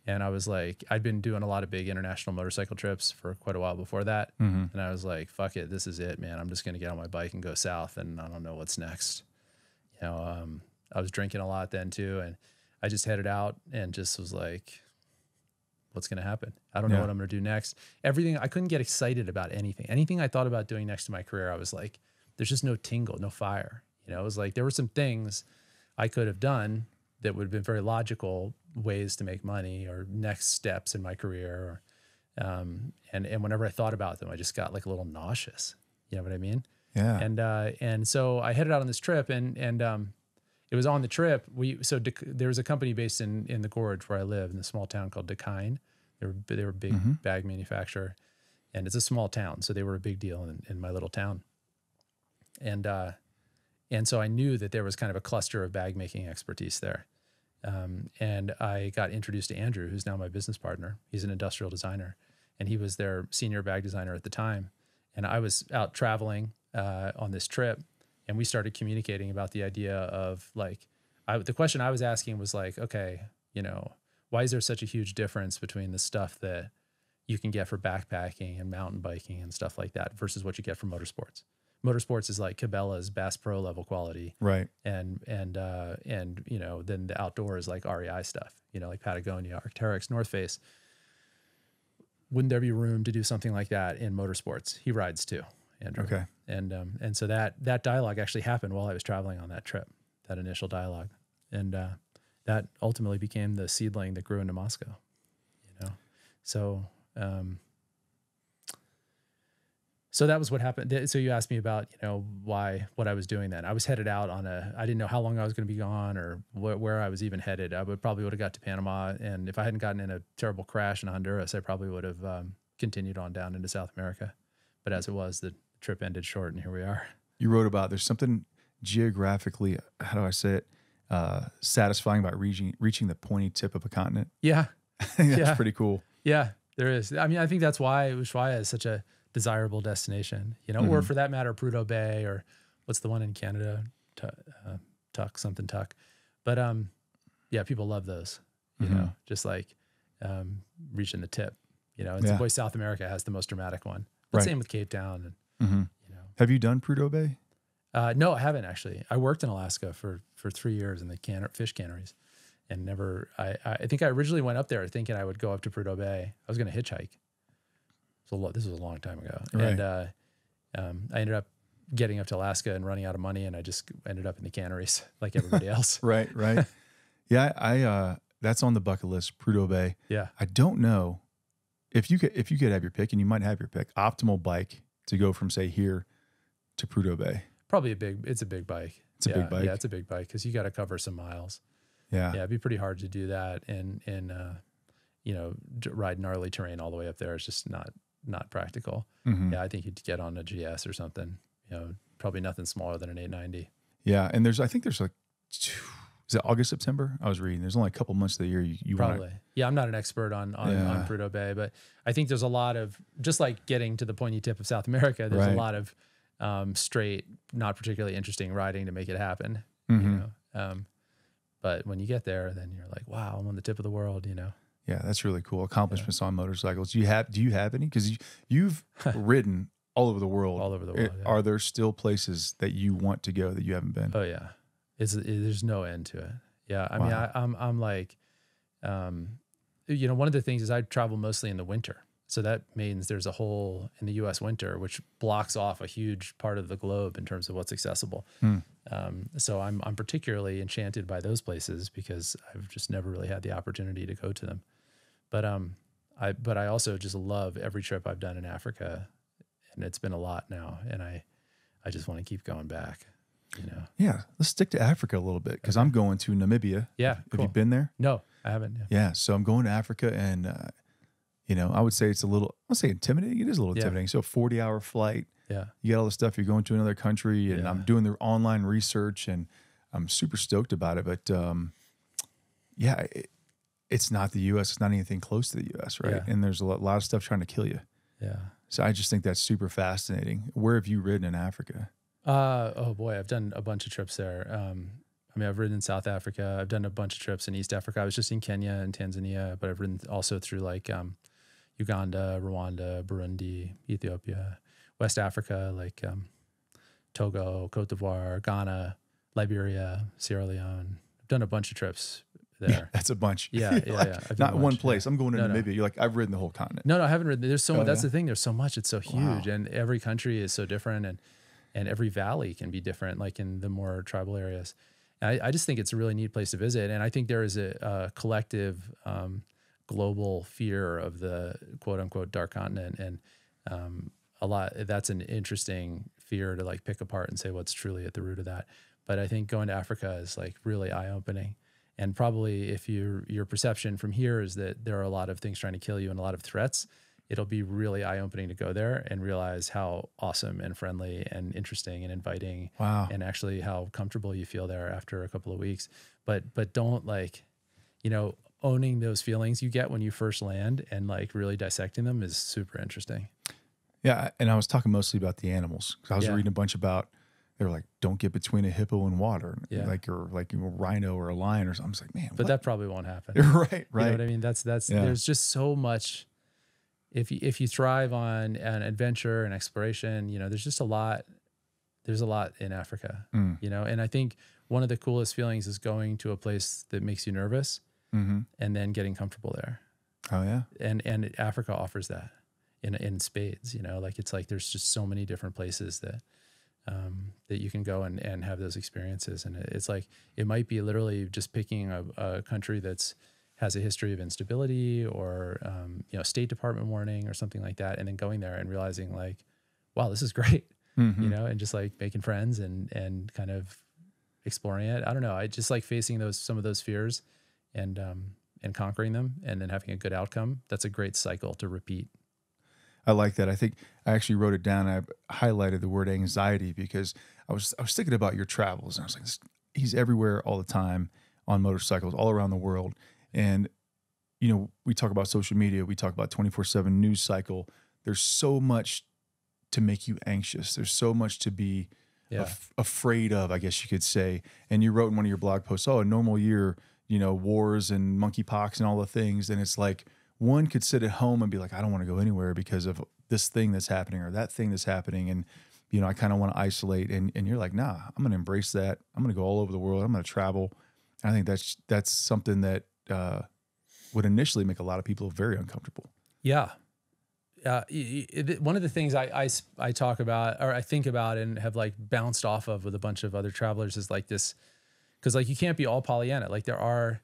And I was like, I'd been doing a lot of big international motorcycle trips for quite a while before that. And I was like, fuck it, this is it, man. I'm just going to get on my bike and go south, and I don't know what's next. You know, I was drinking a lot then too. And I just headed out and just was like, what's going to happen? I don't know what I'm going to do next. Everything, I couldn't get excited about anything. Anything I thought about doing next to my career, I was like, there's just no tingle, no fire. You know, it was like, there were some things I could have done that would have been very logical ways to make money or next steps in my career. Or, and whenever I thought about them, I just got like a little nauseous. You know what I mean? Yeah. And so I headed out on this trip, and it was on the trip. There was a company based in the Gorge where I live, in a small town called Dakine. They were a big bag manufacturer, and it's a small town, so they were a big deal in my little town. And so I knew that there was kind of a cluster of bag making expertise there. And I got introduced to Andrew, who's now my business partner. He's an industrial designer, and he was their senior bag designer at the time. And I was out traveling on this trip, and we started communicating about the idea of like, the question I was asking was like, okay, you know, why is there such a huge difference between the stuff that you can get for backpacking and mountain biking and stuff like that versus what you get from motorsports? Motorsports is like Cabela's Bass Pro level quality. Right. And you know, then the outdoor is like REI stuff, you know, like Patagonia, Arc'teryx, North Face. Wouldn't there be room to do something like that in motorsports? He rides too, Andrew. Okay. And so that dialogue actually happened while I was traveling on that trip, that initial dialogue. And that ultimately became the seedling that grew into Mosko, you know? So, so that was what happened. So you asked me about, you know, what I was doing then. I was headed out I didn't know how long I was going to be gone or where I was even headed. I would have got to Panama. And if I hadn't gotten in a terrible crash in Honduras, I probably would have continued on down into South America. But as it was, the trip ended short, and here we are. You wrote about, there's something geographically, how do I say it, satisfying about reaching the pointy tip of a continent. Yeah. I think that's pretty cool. Yeah, there is. I mean, I think that's why Ushuaia is such a desirable destination, you know, or for that matter, Prudhoe Bay, or what's the one in Canada, Tuck. But yeah, people love those, you know, just like reaching the tip, you know. It's boy, South America has the most dramatic one. But same with Cape Town, and you know. Have you done Prudhoe Bay? No, I haven't actually. I worked in Alaska for 3 years in the fish canneries. And never, I think I originally went up there thinking I would go up to Prudhoe Bay. I was going to hitchhike. This was a long time ago. Right. And I ended up getting up to Alaska and running out of money, and I just ended up in the canneries like everybody else. Right. Yeah, I that's on the bucket list, Prudhoe Bay. Yeah. I don't know if you could have your pick, and you might have your pick, optimal bike to go from, say, here to Prudhoe Bay. Probably it's a big bike. It's a big bike. Yeah, it's a big bike because you got to cover some miles. Yeah. It'd be pretty hard to do that and you know, ride gnarly terrain all the way up there. It's just not practical. Yeah, I think you'd get on a GS or something, you know, probably nothing smaller than an 890. Yeah, and I think there's like, is it August, September? I was reading. There's only a couple months of the year you probably. want to. Yeah, I'm not an expert on Prudhoe Bay, but I think there's a lot of, just like getting to the pointy tip of South America, there's a lot of straight, not particularly interesting riding to make it happen, you know. But when you get there, then you're like, wow, I'm on the tip of the world, you know? Yeah, that's really cool. Accomplishments on motorcycles. Do you have any? Because you've ridden all over the world. All over the world. Are there still places that you want to go that you haven't been? Oh yeah. There's no end to it. Yeah. I mean, I'm like, you know, one of the things is I travel mostly in the winter. So that means there's a hole in the U.S. winter, which blocks off a huge part of the globe in terms of what's accessible. So I'm particularly enchanted by those places because I've just never really had the opportunity to go to them. But I also just love every trip I've done in Africa, and it's been a lot now, and I just want to keep going back. You know. Yeah, let's stick to Africa a little bit because I'm going to Namibia. Yeah, have you been there? No, I haven't. Yeah, so I'm going to Africa, and you know, I would say it's a little, I'll say intimidating. It is a little intimidating. So a 40-hour flight. Yeah. You got all the stuff. You're going to another country, and I'm doing their online research, and I'm super stoked about it. But yeah, it's not the U.S. It's not anything close to the U.S., right? And there's a lot of stuff trying to kill you. Yeah. So I just think that's super fascinating. Where have you ridden in Africa? Oh boy, I've done a bunch of trips there. I mean, I've ridden in South Africa. I've done a bunch of trips in East Africa. I was just in Kenya and Tanzania, but I've ridden also through like Uganda, Rwanda, Burundi, Ethiopia, West Africa, like Togo, Cote d'Ivoire, Ghana, Liberia, Sierra Leone. I've done a bunch of trips there. Yeah, that's a bunch. Yeah. Not one place. I'm going to Namibia. You're like, I've ridden the whole continent. No, I haven't ridden. There's so much. That's the thing. There's so much. It's so huge, and every country is so different, and every valley can be different, like in the more tribal areas. And I just think it's a really neat place to visit, and I think there is a collective global fear of the quote unquote dark continent, and that's an interesting fear to like pick apart and say what's truly at the root of that. But I think going to Africa is like really eye opening, and probably if your perception from here is that there are a lot of things trying to kill you and a lot of threats, it'll be really eye opening to go there and realize how awesome and friendly and interesting and inviting, and actually how comfortable you feel there after a couple of weeks. But don't like, you know, owning those feelings you get when you first land and like really dissecting them is super interesting. Yeah. And I was talking mostly about the animals because I was reading a bunch about, they were like, don't get between a hippo and water, or like a rhino or a lion or something. I was like, man, but that probably won't happen. Right. You know what I mean? That's there's just so much. If you thrive on an adventure and exploration, you know, there's a lot in Africa, you know, and I think one of the coolest feelings is going to a place that makes you nervous and then getting comfortable there. Oh yeah. And Africa offers that in spades, you know, like it's like, there's just so many different places that you can go and have those experiences. And it's like, it might be literally just picking a country has a history of instability or, you know, State Department warning or something like that. And then going there and realizing like, wow, this is great, you know, and just like making friends and kind of exploring it. I don't know. I just like facing some of those fears and conquering them and then having a good outcome. That's a great cycle to repeat. I like that. I think I actually wrote it down. I highlighted the word anxiety because I was thinking about your travels, and I was like, he's everywhere all the time on motorcycles all around the world. And, we talk about social media, we talk about 24/7 news cycle. There's so much to make you anxious. There's so much to be afraid of, I guess you could say. And you wrote in one of your blog posts, a normal year, wars and monkeypox and all the things. And it's like, one could sit at home and be like, I don't want to go anywhere because of this thing that's happening or that thing that's happening. And, I kind of want to isolate. And you're like, nah, I'm going to embrace that. I'm going to go all over the world. I'm going to travel. And I think that's something that would initially make a lot of people very uncomfortable. Yeah. One of the things I talk about, or I think about and have like bounced off of with a bunch of other travelers is like this, because like you can't be all Pollyanna. Like there are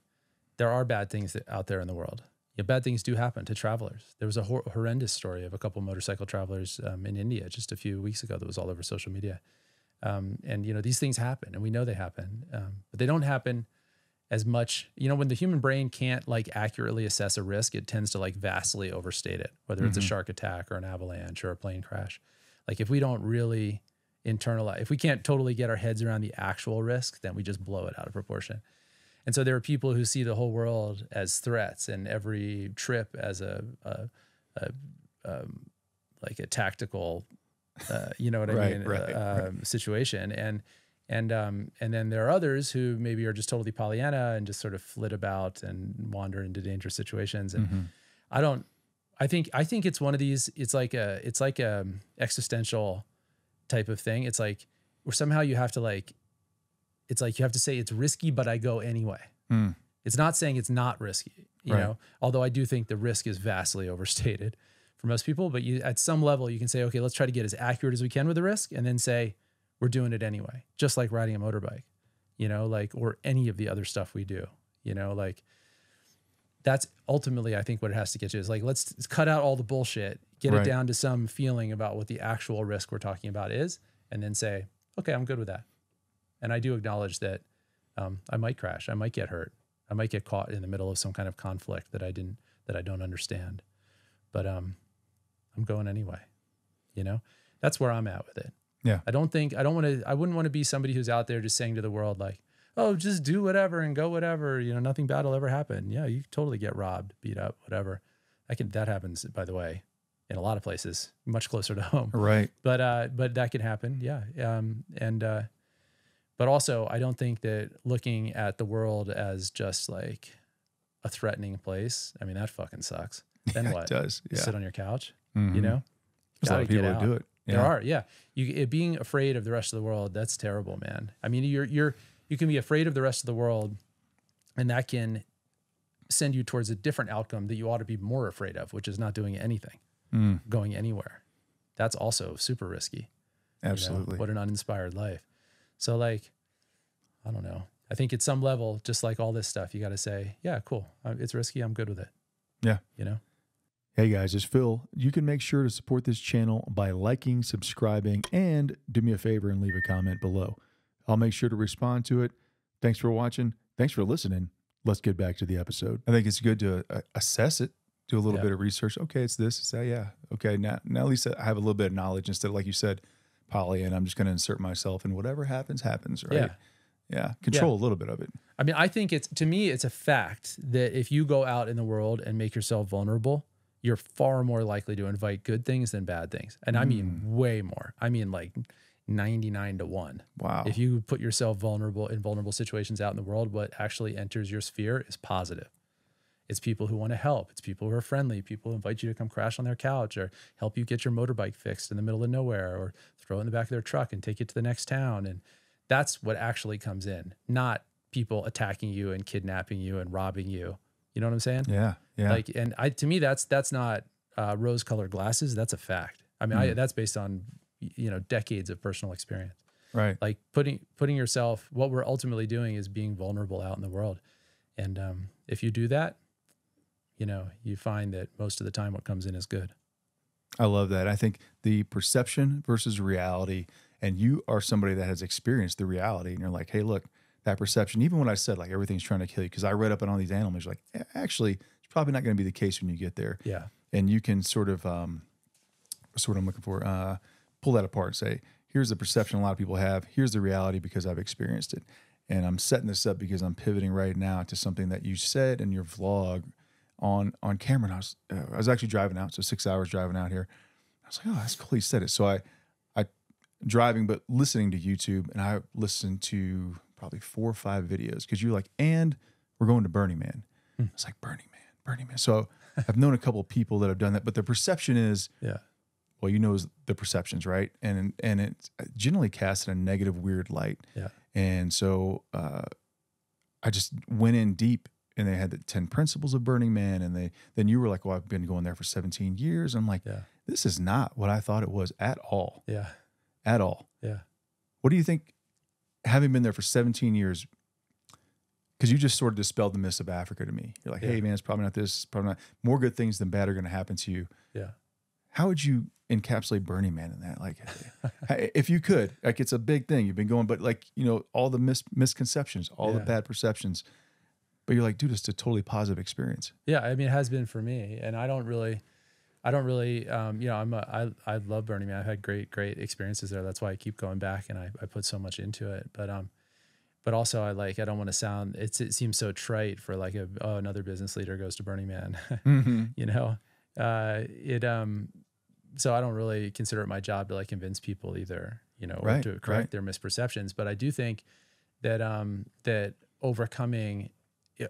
bad things out there in the world. Bad things do happen to travelers. There was a horrendous story of a couple motorcycle travelers in India just a few weeks ago that was all over social media. And these things happen, and we know they happen, but they don't happen as much. When the human brain can't like accurately assess a risk, it tends to like vastly overstate it, whether it's a shark attack or an avalanche or a plane crash. Like if we don't really internalize, if we can't totally get our heads around the actual risk, then we just blow it out of proportion. And so there are people who see the whole world as threats and every trip as a tactical, situation. And then there are others who maybe are just totally Pollyanna and just sort of flit about and wander into dangerous situations. And I think it's one of these. It's like a existential type of thing. It's like where somehow you have to it's like you have to say it's risky, but I go anyway. It's not saying it's not risky, you know, although I do think the risk is vastly overstated for most people, but at some level you can say, okay, let's try to get as accurate as we can with the risk and then say, we're doing it anyway, just like riding a motorbike, or any of the other stuff we do, that's ultimately, I think what it has to get to is like, let's cut out all the bullshit, get it down to some feeling about what the actual risk we're talking about is, and then say, okay, I'm good with that. And I do acknowledge that I might crash. I might get hurt. I might get caught in the middle of some kind of conflict that I don't understand, but I'm going anyway. That's where I'm at with it. Yeah. I wouldn't want to be somebody who's out there just saying to the world like, oh, just do whatever and go whatever, nothing bad will ever happen. Yeah. You totally get robbed, beat up, whatever. That happens, by the way, in a lot of places, much closer to home. Right. But that can happen. Yeah. But also, I don't think that looking at the world as just like a threatening place, I mean, that fucking sucks. Then what? It does. Yeah. Sit on your couch, There's a lot of people who do it. Yeah. There are, yeah. Being afraid of the rest of the world, that's terrible, man. I mean, you can be afraid of the rest of the world, and that can send you towards a different outcome that you ought to be more afraid of, which is not doing anything, going anywhere. That's also super risky. Absolutely. What an uninspired life. So like, I don't know. I think at some level, just like all this stuff, you got to say, yeah, cool. It's risky. I'm good with it. Yeah. Hey guys, it's Phil. You can make sure to support this channel by liking, subscribing, and do me a favor and leave a comment below. I'll make sure to respond to it. Thanks for watching. Thanks for listening. Let's get back to the episode. I think it's good to assess it, do a little bit of research. Okay, it's this, it's that. Yeah. Okay, now at least I have a little bit of knowledge instead of, like you said, Polly, and I'm just going to insert myself, and whatever happens, happens, right? Yeah. Control a little bit of it. I mean, I think to me, it's a fact that if you go out in the world and make yourself vulnerable, you're far more likely to invite good things than bad things. And I mean, way more. I mean, like 99-1. Wow. If you put yourself in vulnerable situations out in the world, what actually enters your sphere is positive. It's people who want to help. It's people who are friendly. People who invite you to come crash on their couch or help you get your motorbike fixed in the middle of nowhere or throw it in the back of their truck and take you to the next town. And that's what actually comes in, not people attacking you and kidnapping you and robbing you. You know what I'm saying? Yeah. Like, and to me, that's not rose-colored glasses. That's a fact. I mean, that's based on, decades of personal experience. Right. Like putting yourself, what we're ultimately doing is being vulnerable out in the world. And if you do that, you find that most of the time what comes in is good. I love that. I think the perception versus reality, and you are somebody that has experienced the reality, and you're like, hey, look, that perception, even when I said like everything's trying to kill you, because I read up on all these animals, like actually, it's probably not going to be the case when you get there. Yeah. And you can sort of what's the word I'm looking for? Pull that apart and say, here's the perception a lot of people have. Here's the reality because I've experienced it. And I'm setting this up because I'm pivoting right now to something that you said in your vlog on camera. And I was actually driving out, so 6 hours driving out here. I was like, oh, that's cool. He said it. So I driving, but listening to YouTube, and I listened to probably 4 or 5 videos because you're like, and we're going to Burning Man. I was like, Burning Man. So I've known a couple of people that have done that, but the perception is, well, is the perceptions, right? And it's generally cast in a negative, weird light. Yeah. And so I just went in deep, and they had the 10 principles of Burning Man, and then you were like, well, I've been going there for 17 years. I'm like, this is not what I thought it was at all. Yeah. At all. Yeah. What do you think, having been there for 17 years, because you just sort of dispelled the myths of Africa to me. You're like, hey, man, it's probably not this, probably not. More good things than bad are going to happen to you. Yeah. How would you encapsulate Burning Man in that? Like, if you could, like, it's a big thing. You've been going, but like, all the misconceptions, all the bad perceptions, but you're like, dude, it's a totally positive experience. Yeah. I mean, it has been for me, and I don't really, I love Burning Man. I've had great experiences there. That's why I keep going back, and I put so much into it. But also I don't want to sound, it seems so trite for like another business leader goes to Burning Man, so I don't really consider it my job to like convince people either, or to correct their misperceptions. But I do think that, that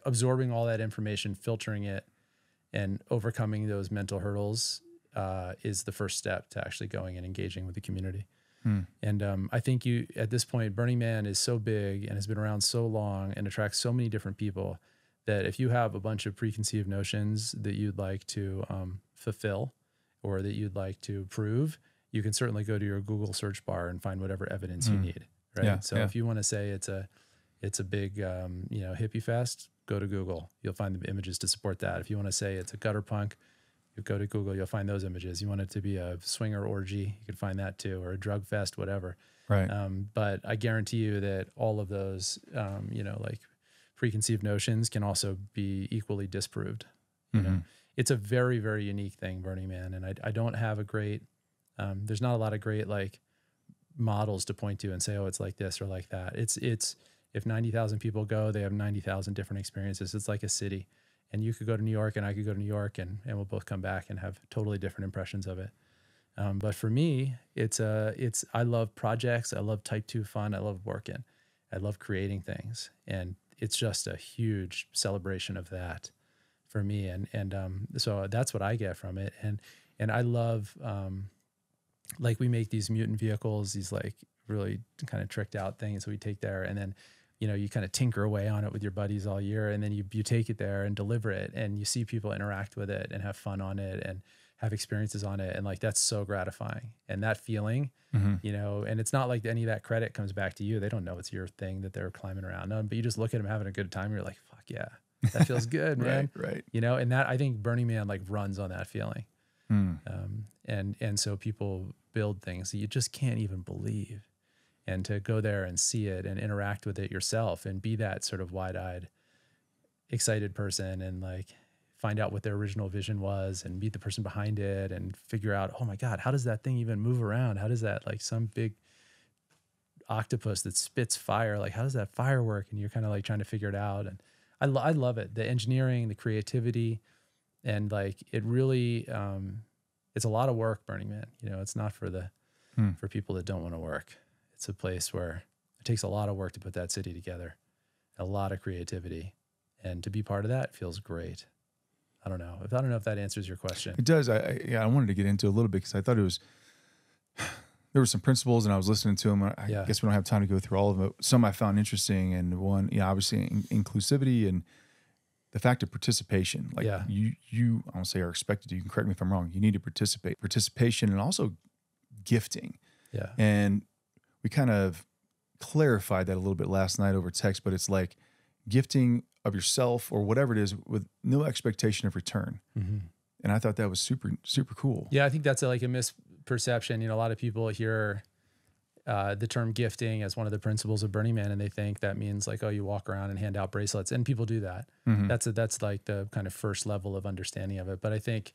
absorbing all that information, filtering it, and overcoming those mental hurdles is the first step to actually going and engaging with the community. And I think at this point, Burning Man is so big and has been around so long and attracts so many different people that if you have a bunch of preconceived notions that you'd like to fulfill or that you'd like to prove, you can certainly go to your Google search bar and find whatever evidence you need. Right. Yeah, so if you want to say it's a big, hippie fest, go to Google. You'll find the images to support that. If you want to say it's a gutter punk, you go to Google, you'll find those images. You want it to be a swinger orgy, you can find that too, or a drug fest, whatever. Right. But I guarantee you that all of those, like preconceived notions can also be equally disproved. You know, it's a very, very unique thing, Burning Man. And I don't have a great, there's not a lot of great like models to point to and say, oh, it's like this or like that. It's if 90,000 people go, they have 90,000 different experiences. It's like a city. And you could go to New York and I could go to New York and we'll both come back and have totally different impressions of it. But for me, I love projects. I love type 2 fun. I love working. I love creating things. And it's just a huge celebration of that for me. And so that's what I get from it. And I love, like we make these mutant vehicles, these like really kind of tricked out things that we take there. And then, you kind of tinker away on it with your buddies all year, and then you take it there and deliver it, and you see people interact with it and have fun on it and have experiences on it. And like, that's so gratifying. And that feeling, and it's not like any of that credit comes back to you. They don't know it's your thing that they're climbing around on, but you just look at them having a good time. And you're like, fuck yeah, that feels good, man. Right. And that, I think Burning Man like runs on that feeling. And so people build things that you just can't even believe. And to go there and see it and interact with it yourself and be that sort of wide-eyed, excited person and like find out what their original vision was and meet the person behind it and figure out, oh my God, how does that thing even move around? How does that, like some big octopus that spits fire, like how does that fire work? And you're kind of like trying to figure it out. And I love it. The engineering, the creativity, and like it really, it's a lot of work, Burning Man. It's not for for people that don't want to work. It's a place where it takes a lot of work to put that city together, a lot of creativity, and to be part of that feels great. I don't know if that answers your question. It does. I wanted to get into a little bit because I thought there were some principles and I was listening to them. I guess we don't have time to go through all of them. Some I found interesting, and one, obviously inclusivity and the fact of participation. Like you, I won't say are expected to, you can correct me if I'm wrong. You need to participation and also gifting. Yeah. And we kind of clarified that a little bit last night over text, but it's like gifting of yourself or whatever it is with no expectation of return. And I thought that was super, super cool. Yeah, I think that's like a misperception. A lot of people hear the term gifting as one of the principles of Burning Man, and they think that means like, oh, you walk around and hand out bracelets, and people do that. That's like the kind of first level of understanding of it. But I think,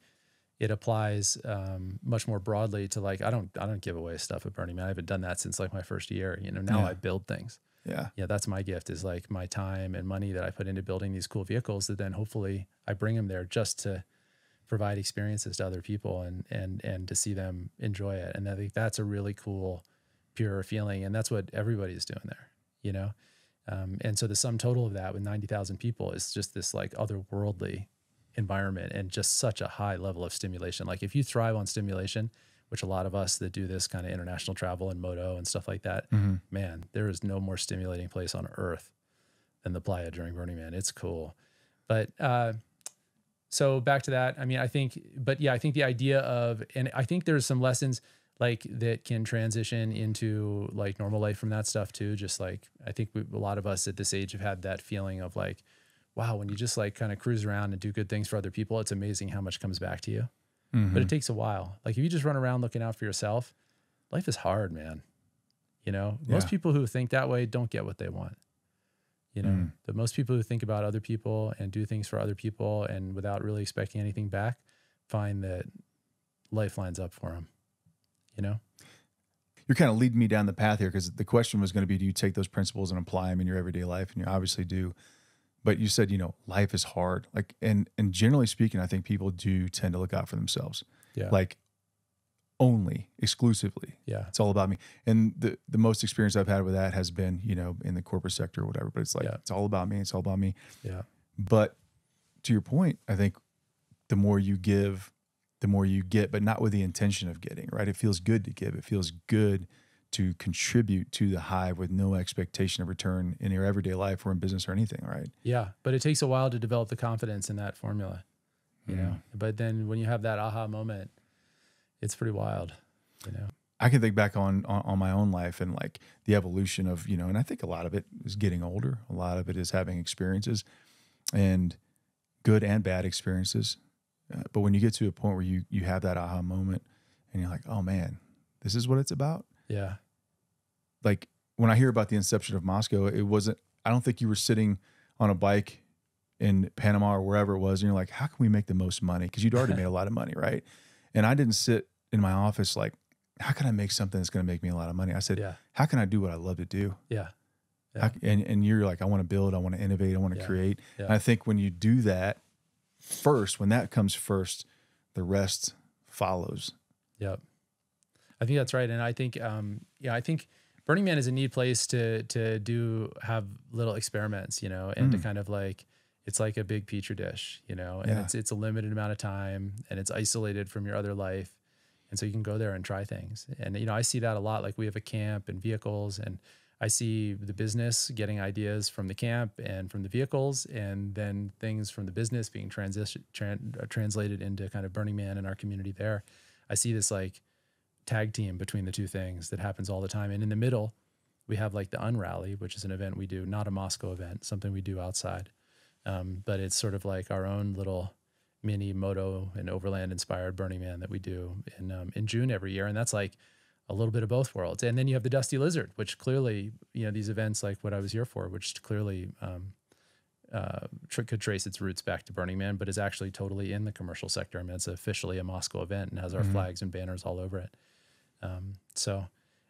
it applies much more broadly to like, I don't give away stuff at Burning Man. I haven't done that since like my first year. You know, now I build things. Yeah, that's my gift, is like my time and money that I put into building these cool vehicles that then hopefully I bring them there just to provide experiences to other people and to see them enjoy it. And I think that's a really cool, pure feeling. And that's what everybody's doing there, you know? And so the sum total of that with 90,000 people is just this like otherworldly environment and just such a high level of stimulation. Like if you thrive on stimulation, which a lot of us that do this kind of international travel and moto and stuff like that, man, there is no more stimulating place on earth than the playa during Burning Man. It's cool. But, so back to that, I mean, I think the idea of, and I think there's some lessons like that can transition into like normal life from that stuff too. Just like, I think a lot of us at this age have had that feeling of like, wow, when you just like kind of cruise around and do good things for other people, it's amazing how much comes back to you. But it takes a while. Like if you just run around looking out for yourself, life is hard, man. You know, most people who think that way don't get what they want. You know, the most people who think about other people and do things for other people and without really expecting anything back find that life lines up for them, you know? You're kind of leading me down the path here, because the question was going to be, do you take those principles and apply them in your everyday life? And you obviously do. But you said, you know, life is hard. Like, and generally speaking, I think people do tend to look out for themselves. Yeah. Like only, exclusively. Yeah. It's all about me. And the most experience I've had with that has been, you know, in the corporate sector or whatever, but it's like, it's all about me. It's all about me. Yeah. But to your point, I think the more you give, the more you get, but not with the intention of getting, right? It feels good to give. It feels good to contribute to the hive with no expectation of return in your everyday life or in business or anything, right? Yeah. But it takes a while to develop the confidence in that formula, you know? But then when you have that aha moment, it's pretty wild, you know? I can think back on my own life and like the evolution of, you know, and I think a lot of it is getting older. A lot of it is having experiences, and good and bad experiences. But when you get to a point where you have that aha moment and you're like, oh man, this is what it's about. Yeah. Like when I hear about the inception of Mosko, I don't think you were sitting on a bike in Panama or wherever it was, and you're like, how can we make the most money? Because you'd already made a lot of money, right? And I didn't sit in my office like, how can I make something that's going to make me a lot of money? I said, how can I do what I love to do? Yeah. And you're like, I want to build, I want to innovate, I want to create. Yeah. And I think when you do that first, when that comes first, the rest follows. Yep. I think that's right. And I think, I think Burning Man is a neat place to have little experiments, you know, and to kind of like, it's like a big petri dish, you know, and it's a limited amount of time and it's isolated from your other life. And so you can go there and try things. And, you know, I see that a lot. Like we have a camp and vehicles, and I see the business getting ideas from the camp and from the vehicles, and then things from the business being translated into kind of Burning Man in our community there. I see this like tag team between the two things that happens all the time. And in the middle, we have like the Unrally, which is an event we do, not a Mosko event, something we do outside. But it's sort of like our own little mini moto and overland inspired Burning Man that we do in June every year. And that's like a little bit of both worlds. And then you have the Dusty Lizard, which clearly, you know, these events like what I was here for, which clearly could trace its roots back to Burning Man, but is actually totally in the commercial sector. I mean, it's officially a Mosko event and has our flags and banners all over it. So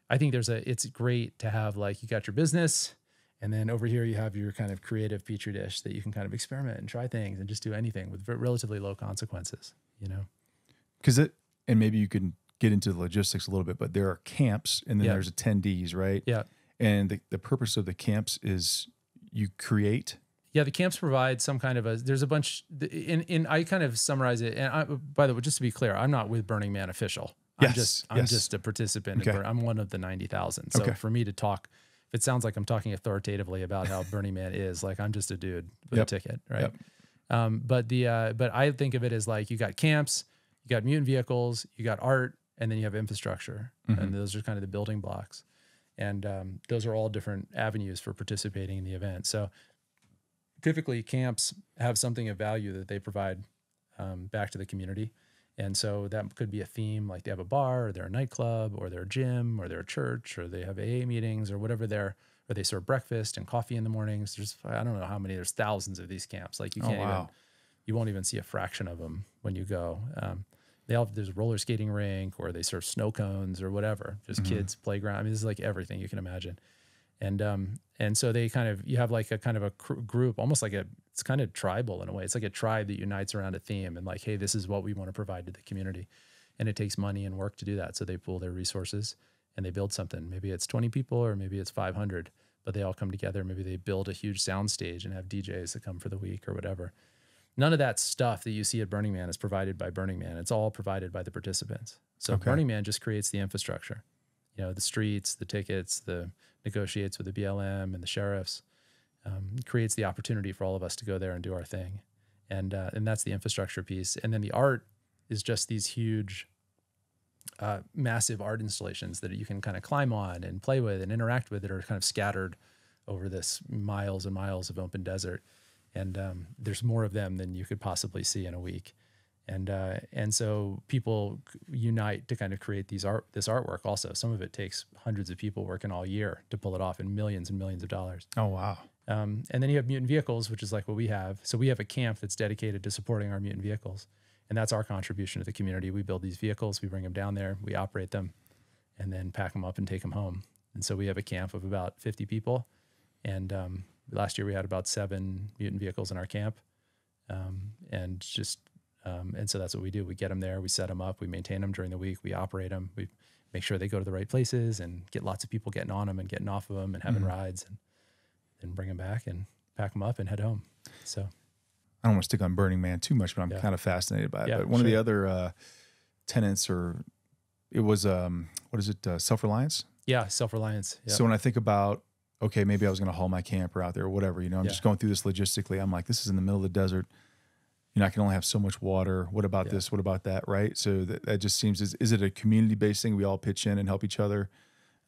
I think it's great to have like, you got your business, and then over here you have your kind of creative petri dish that you can kind of experiment and try things and just do anything with relatively low consequences, you know? And maybe you can get into the logistics a little bit, but there are camps and then there's attendees, right? Yeah. And the purpose of the camps is you create. Yeah, the camps provide some kind of there's a bunch, I kind of summarize it. And by the way, just to be clear, I'm not with Burning Man official. I'm just a participant. Okay. I'm one of the 90,000. So for me to talk, if it sounds like I'm talking authoritatively about how Burning Man is, like I'm just a dude with a ticket, right? But I think of it as like, you got camps, you got mutant vehicles, you got art, and then you have infrastructure. And those are kind of the building blocks. And those are all different avenues for participating in the event. So typically camps have something of value that they provide back to the community. And so that could be a theme, like they have a bar, or they're a nightclub, or they're a gym, or they're a church, or they have AA meetings, or whatever or they serve breakfast and coffee in the mornings. I don't know how many, there's thousands of these camps. Like you can't you won't even see a fraction of them when you go. there's a roller skating rink, or they serve snow cones or whatever, just kids playground. I mean, this is like everything you can imagine. And so they you have like a kind of a group, almost like it's kind of tribal in a way. It's like a tribe that unites around a theme and like, hey, this is what we want to provide to the community. And it takes money and work to do that. So they pool their resources and they build something. Maybe it's 20 people or maybe it's 500, but they all come together. Maybe they build a huge sound stage and have DJs that come for the week or whatever. None of that stuff that you see at Burning Man is provided by Burning Man. It's all provided by the participants. So Burning Man just creates the infrastructure, the streets, the tickets, negotiates with the BLM and the sheriffs, creates the opportunity for all of us to go there and do our thing. And that's the infrastructure piece. And then the art is just these huge, massive art installations that you can kind of climb on and play with and interact with that are kind of scattered over this miles and miles of open desert. And there's more of them than you could possibly see in a week. And so people unite to kind of create this artwork also. Some of it takes hundreds of people working all year to pull it off, and millions of dollars. Oh, wow. And then you have mutant vehicles, which is like what we have. So we have a camp that's dedicated to supporting our mutant vehicles. And that's our contribution to the community. We build these vehicles, we bring them down there, we operate them, and then pack them up and take them home. And so we have a camp of about 50 people. And last year we had about 7 mutant vehicles in our camp. And so that's what we do. We get them there, we set them up, we maintain them during the week, we operate them, we make sure they go to the right places and get lots of people getting on them and getting off of them and having rides, and then bring them back and pack them up and head home. So I don't want to stick on Burning Man too much, but I'm kind of fascinated by it. Yeah, but one of the other tenants, it was, SelfReliance? Yeah, SelfReliance. Yep. So when I think about, okay, maybe I was going to haul my camper out there or whatever, I'm just going through this logistically. I'm like, this is in the middle of the desert. I can only have so much water. What about this? What about that? Right. So that just seems, is it a community-based thing? We all pitch in and help each other.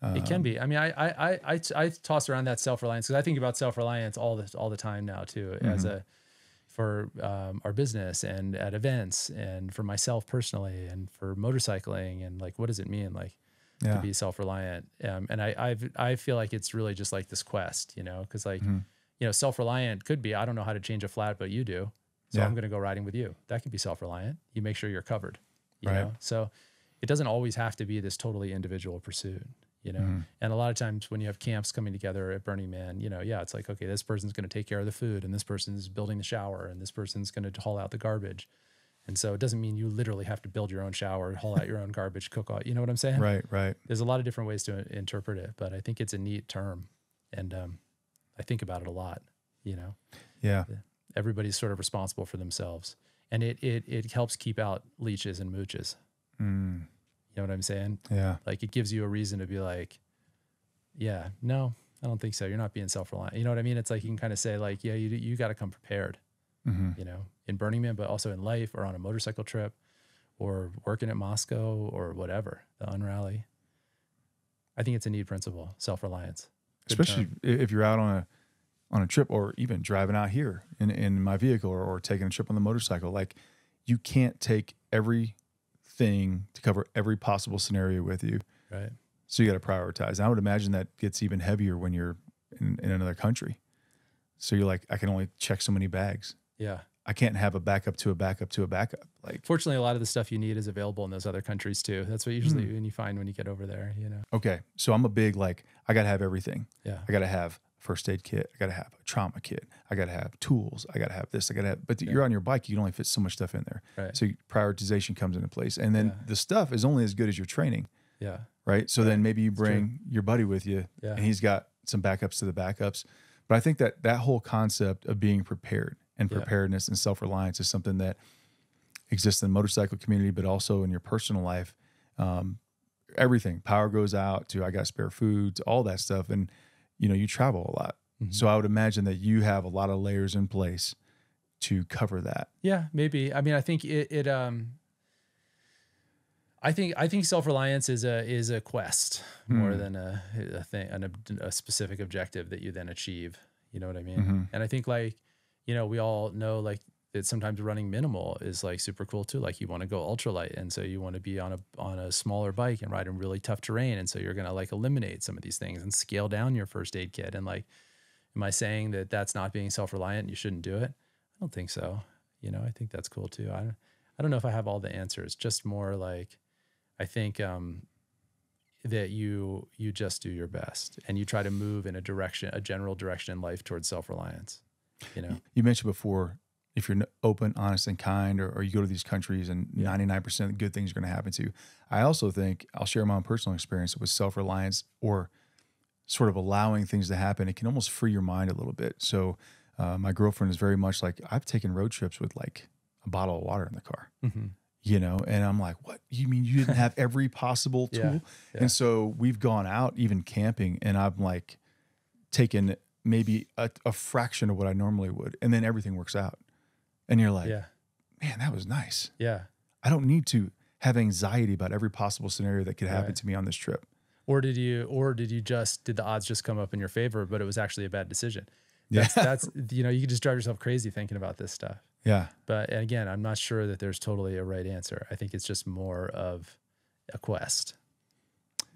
It can be. I mean, I toss around that self-reliance because I think about self-reliance all the time now too, for our business and at events and for myself personally and for motorcycling, and like, what does it mean to be self-reliant? And I feel like it's really just like this quest, because self-reliant could be, I don't know how to change a flat, but you do. So I'm going to go riding with you. That can be self-reliant. You make sure you're covered, you know? So it doesn't always have to be this totally individual pursuit, And a lot of times when you have camps coming together at Burning Man, it's like, okay, this person's going to take care of the food, and this person's building the shower, and this person's going to haul out the garbage. And so it doesn't mean you literally have to build your own shower, haul out your own garbage, cook all, you know what I'm saying? Right. There's a lot of different ways to interpret it, but I think it's a neat term. And I think about it a lot, Yeah. Everybody's sort of responsible for themselves, and it helps keep out leeches and mooches. You know what I'm saying? Yeah. Like, it gives you a reason to be like, no, I don't think so. You're not being self-reliant. You know what I mean? It's like, you can kind of say like, you got to come prepared, in Burning Man, but also in life or on a motorcycle trip or working at Mosko or whatever, the Unrally. I think it's a neat principle, self-reliance. Especially if you're out on a trip, or even driving out here in my vehicle, or taking a trip on the motorcycle. Like, you can't take everything to cover every possible scenario with you. Right. So you got to prioritize. And I would imagine that gets even heavier when you're in another country. So you're like, I can only check so many bags. Yeah. I can't have a backup to a backup to a backup. Like, fortunately, a lot of the stuff you need is available in those other countries too. That's what usually when you find when you get over there, Okay. So I'm a big, I got to have everything. Yeah. I got to have first aid kit. I got to have a trauma kit. I got to have tools. I got to have this. but you're on your bike. You can only fit so much stuff in there. Right. So prioritization comes into place. And then the stuff is only as good as your training. Yeah. Right. So then maybe you bring your buddy with you, and he's got some backups to the backups. But I think that whole concept of being prepared and preparedness and self-reliance is something that exists in the motorcycle community, but also in your personal life. Everything, power goes out to, I got spare food, to all that stuff. And, you travel a lot. So I would imagine that you have a lot of layers in place to cover that. Yeah, maybe. I mean, I think I think self-reliance is a quest more than a thing, a specific objective that you then achieve. You know what I mean? And I think we all know that sometimes running minimal is super cool too. Like, you want to go ultralight, and so you want to be on a smaller bike and ride in really tough terrain, and so you're going to eliminate some of these things and scale down your first aid kit. And am I saying that that's not being self-reliant? You shouldn't do it? I don't think so. I think that's cool too. I I don't know if I have all the answers, just more like, I think, that you just do your best and you try to move in a general direction in life towards self-reliance. You know, you mentioned before, if you're open, honest, and kind, or you go to these countries and 99% of good things are going to happen to you. I also think, I'll share my own personal experience with self-reliance or sort of allowing things to happen. It can almost free your mind a little bit. So my girlfriend is very much like, I've taken road trips with like a bottle of water in the car, you know, and I'm like, what? You mean you didn't have every possible tool? Yeah. And so we've gone out, even camping, and I'm like taken maybe a fraction of what I normally would. And then everything works out. And you're like, man, that was nice. Yeah. I don't need to have anxiety about every possible scenario that could happen to me on this trip. Or did the odds just come up in your favor, but it was actually a bad decision? That's, you know, you could just drive yourself crazy thinking about this stuff. Yeah. But again, I'm not sure that there's totally a right answer. I think it's just more of a quest.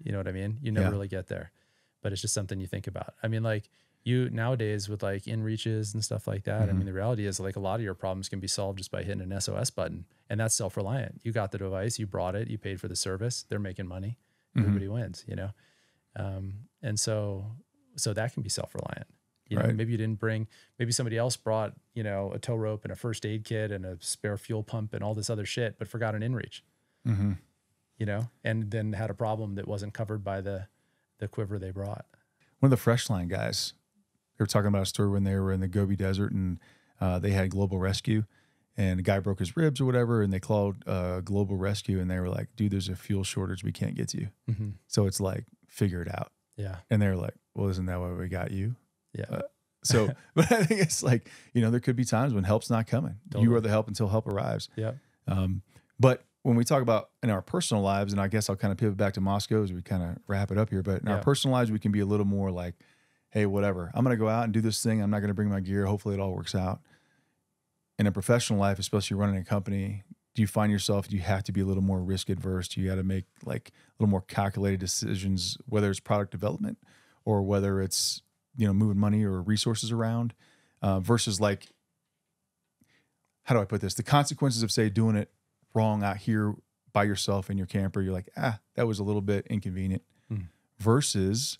You know what I mean? You never really get there, but it's just something you think about. I mean, like you nowadays with like inReaches and stuff like that. I mean, the reality is like a lot of your problems can be solved just by hitting an SOS button, and that's self-reliant. You got the device, you brought it, you paid for the service, they're making money. Everybody wins, you know? And so that can be self-reliant. You know, maybe you didn't maybe somebody else brought, you know, a tow rope and a first aid kit and a spare fuel pump and all this other shit, but forgot an inReach, you know, and then had a problem that wasn't covered by the quiver they brought. One of the Freshline guys, they were talking about a story when they were in the Gobi Desert and they had global rescue, and a guy broke his ribs or whatever, and they called global rescue, and they were like, dude, there's a fuel shortage. We can't get to you. So it's like, figure it out. Yeah. And they're like, well, isn't that why we got you? Yeah. So, but I think it's like, you know, there could be times when help's not coming. Totally. You are the help until help arrives. Yeah. But when we talk about in our personal lives, and I guess I'll kind of pivot back to Mosko as we kind of wrap it up here, but in our personal lives, we can be a little more like, hey, whatever, I'm going to go out and do this thing. I'm not going to bring my gear. Hopefully it all works out. In a professional life, especially running a company, do you find yourself, do you have to be a little more risk adverse? Do you got to make like a little more calculated decisions, whether it's product development or whether it's, you know, moving money or resources around versus like, how do I put this? The consequences of, say, doing it wrong out here by yourself in your camper, you're like, that was a little bit inconvenient versus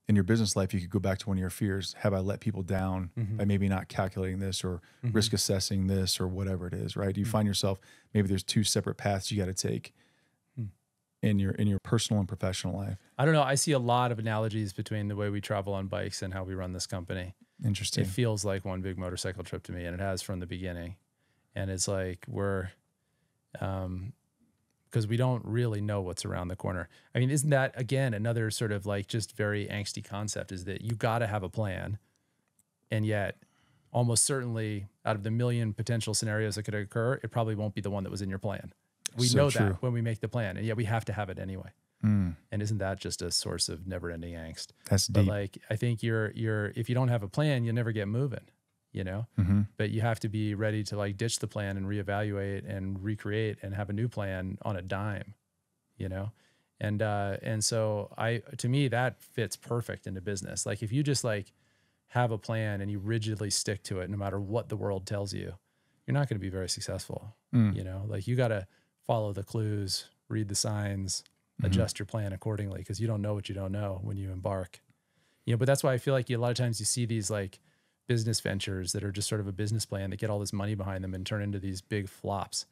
in your business life, you could go back to one of your fears. Have I let people down by maybe not calculating this or risk assessing this or whatever it is, right? Do you find yourself, maybe there's two separate paths you got to take in your personal and professional life? I don't know. I see a lot of analogies between the way we travel on bikes and how we run this company. Interesting. It feels like one big motorcycle trip to me, and it has from the beginning. And it's like we're, because we don't really know what's around the corner. I mean, isn't that, again, another sort of like just very angsty concept, is that you got to have a plan. And yet almost certainly out of the million potential scenarios that could occur, it probably won't be the one that was in your plan. We know that when we make the plan, and yet we have to have it anyway. And isn't that just a source of never-ending angst? That's deep. But like, I think if you don't have a plan, you'll never get moving, you know? But you have to be ready to like ditch the plan and reevaluate and recreate and have a new plan on a dime, you know? And so to me, that fits perfect into business. Like if you just like have a plan and you rigidly stick to it, no matter what the world tells you, you're not going to be very successful. You know, like you got to follow the clues, read the signs, adjust your plan accordingly, because you don't know what you don't know when you embark. You know, but that's why I feel like a lot of times you see these like business ventures that are just sort of a business plan that get all this money behind them and turn into these big flops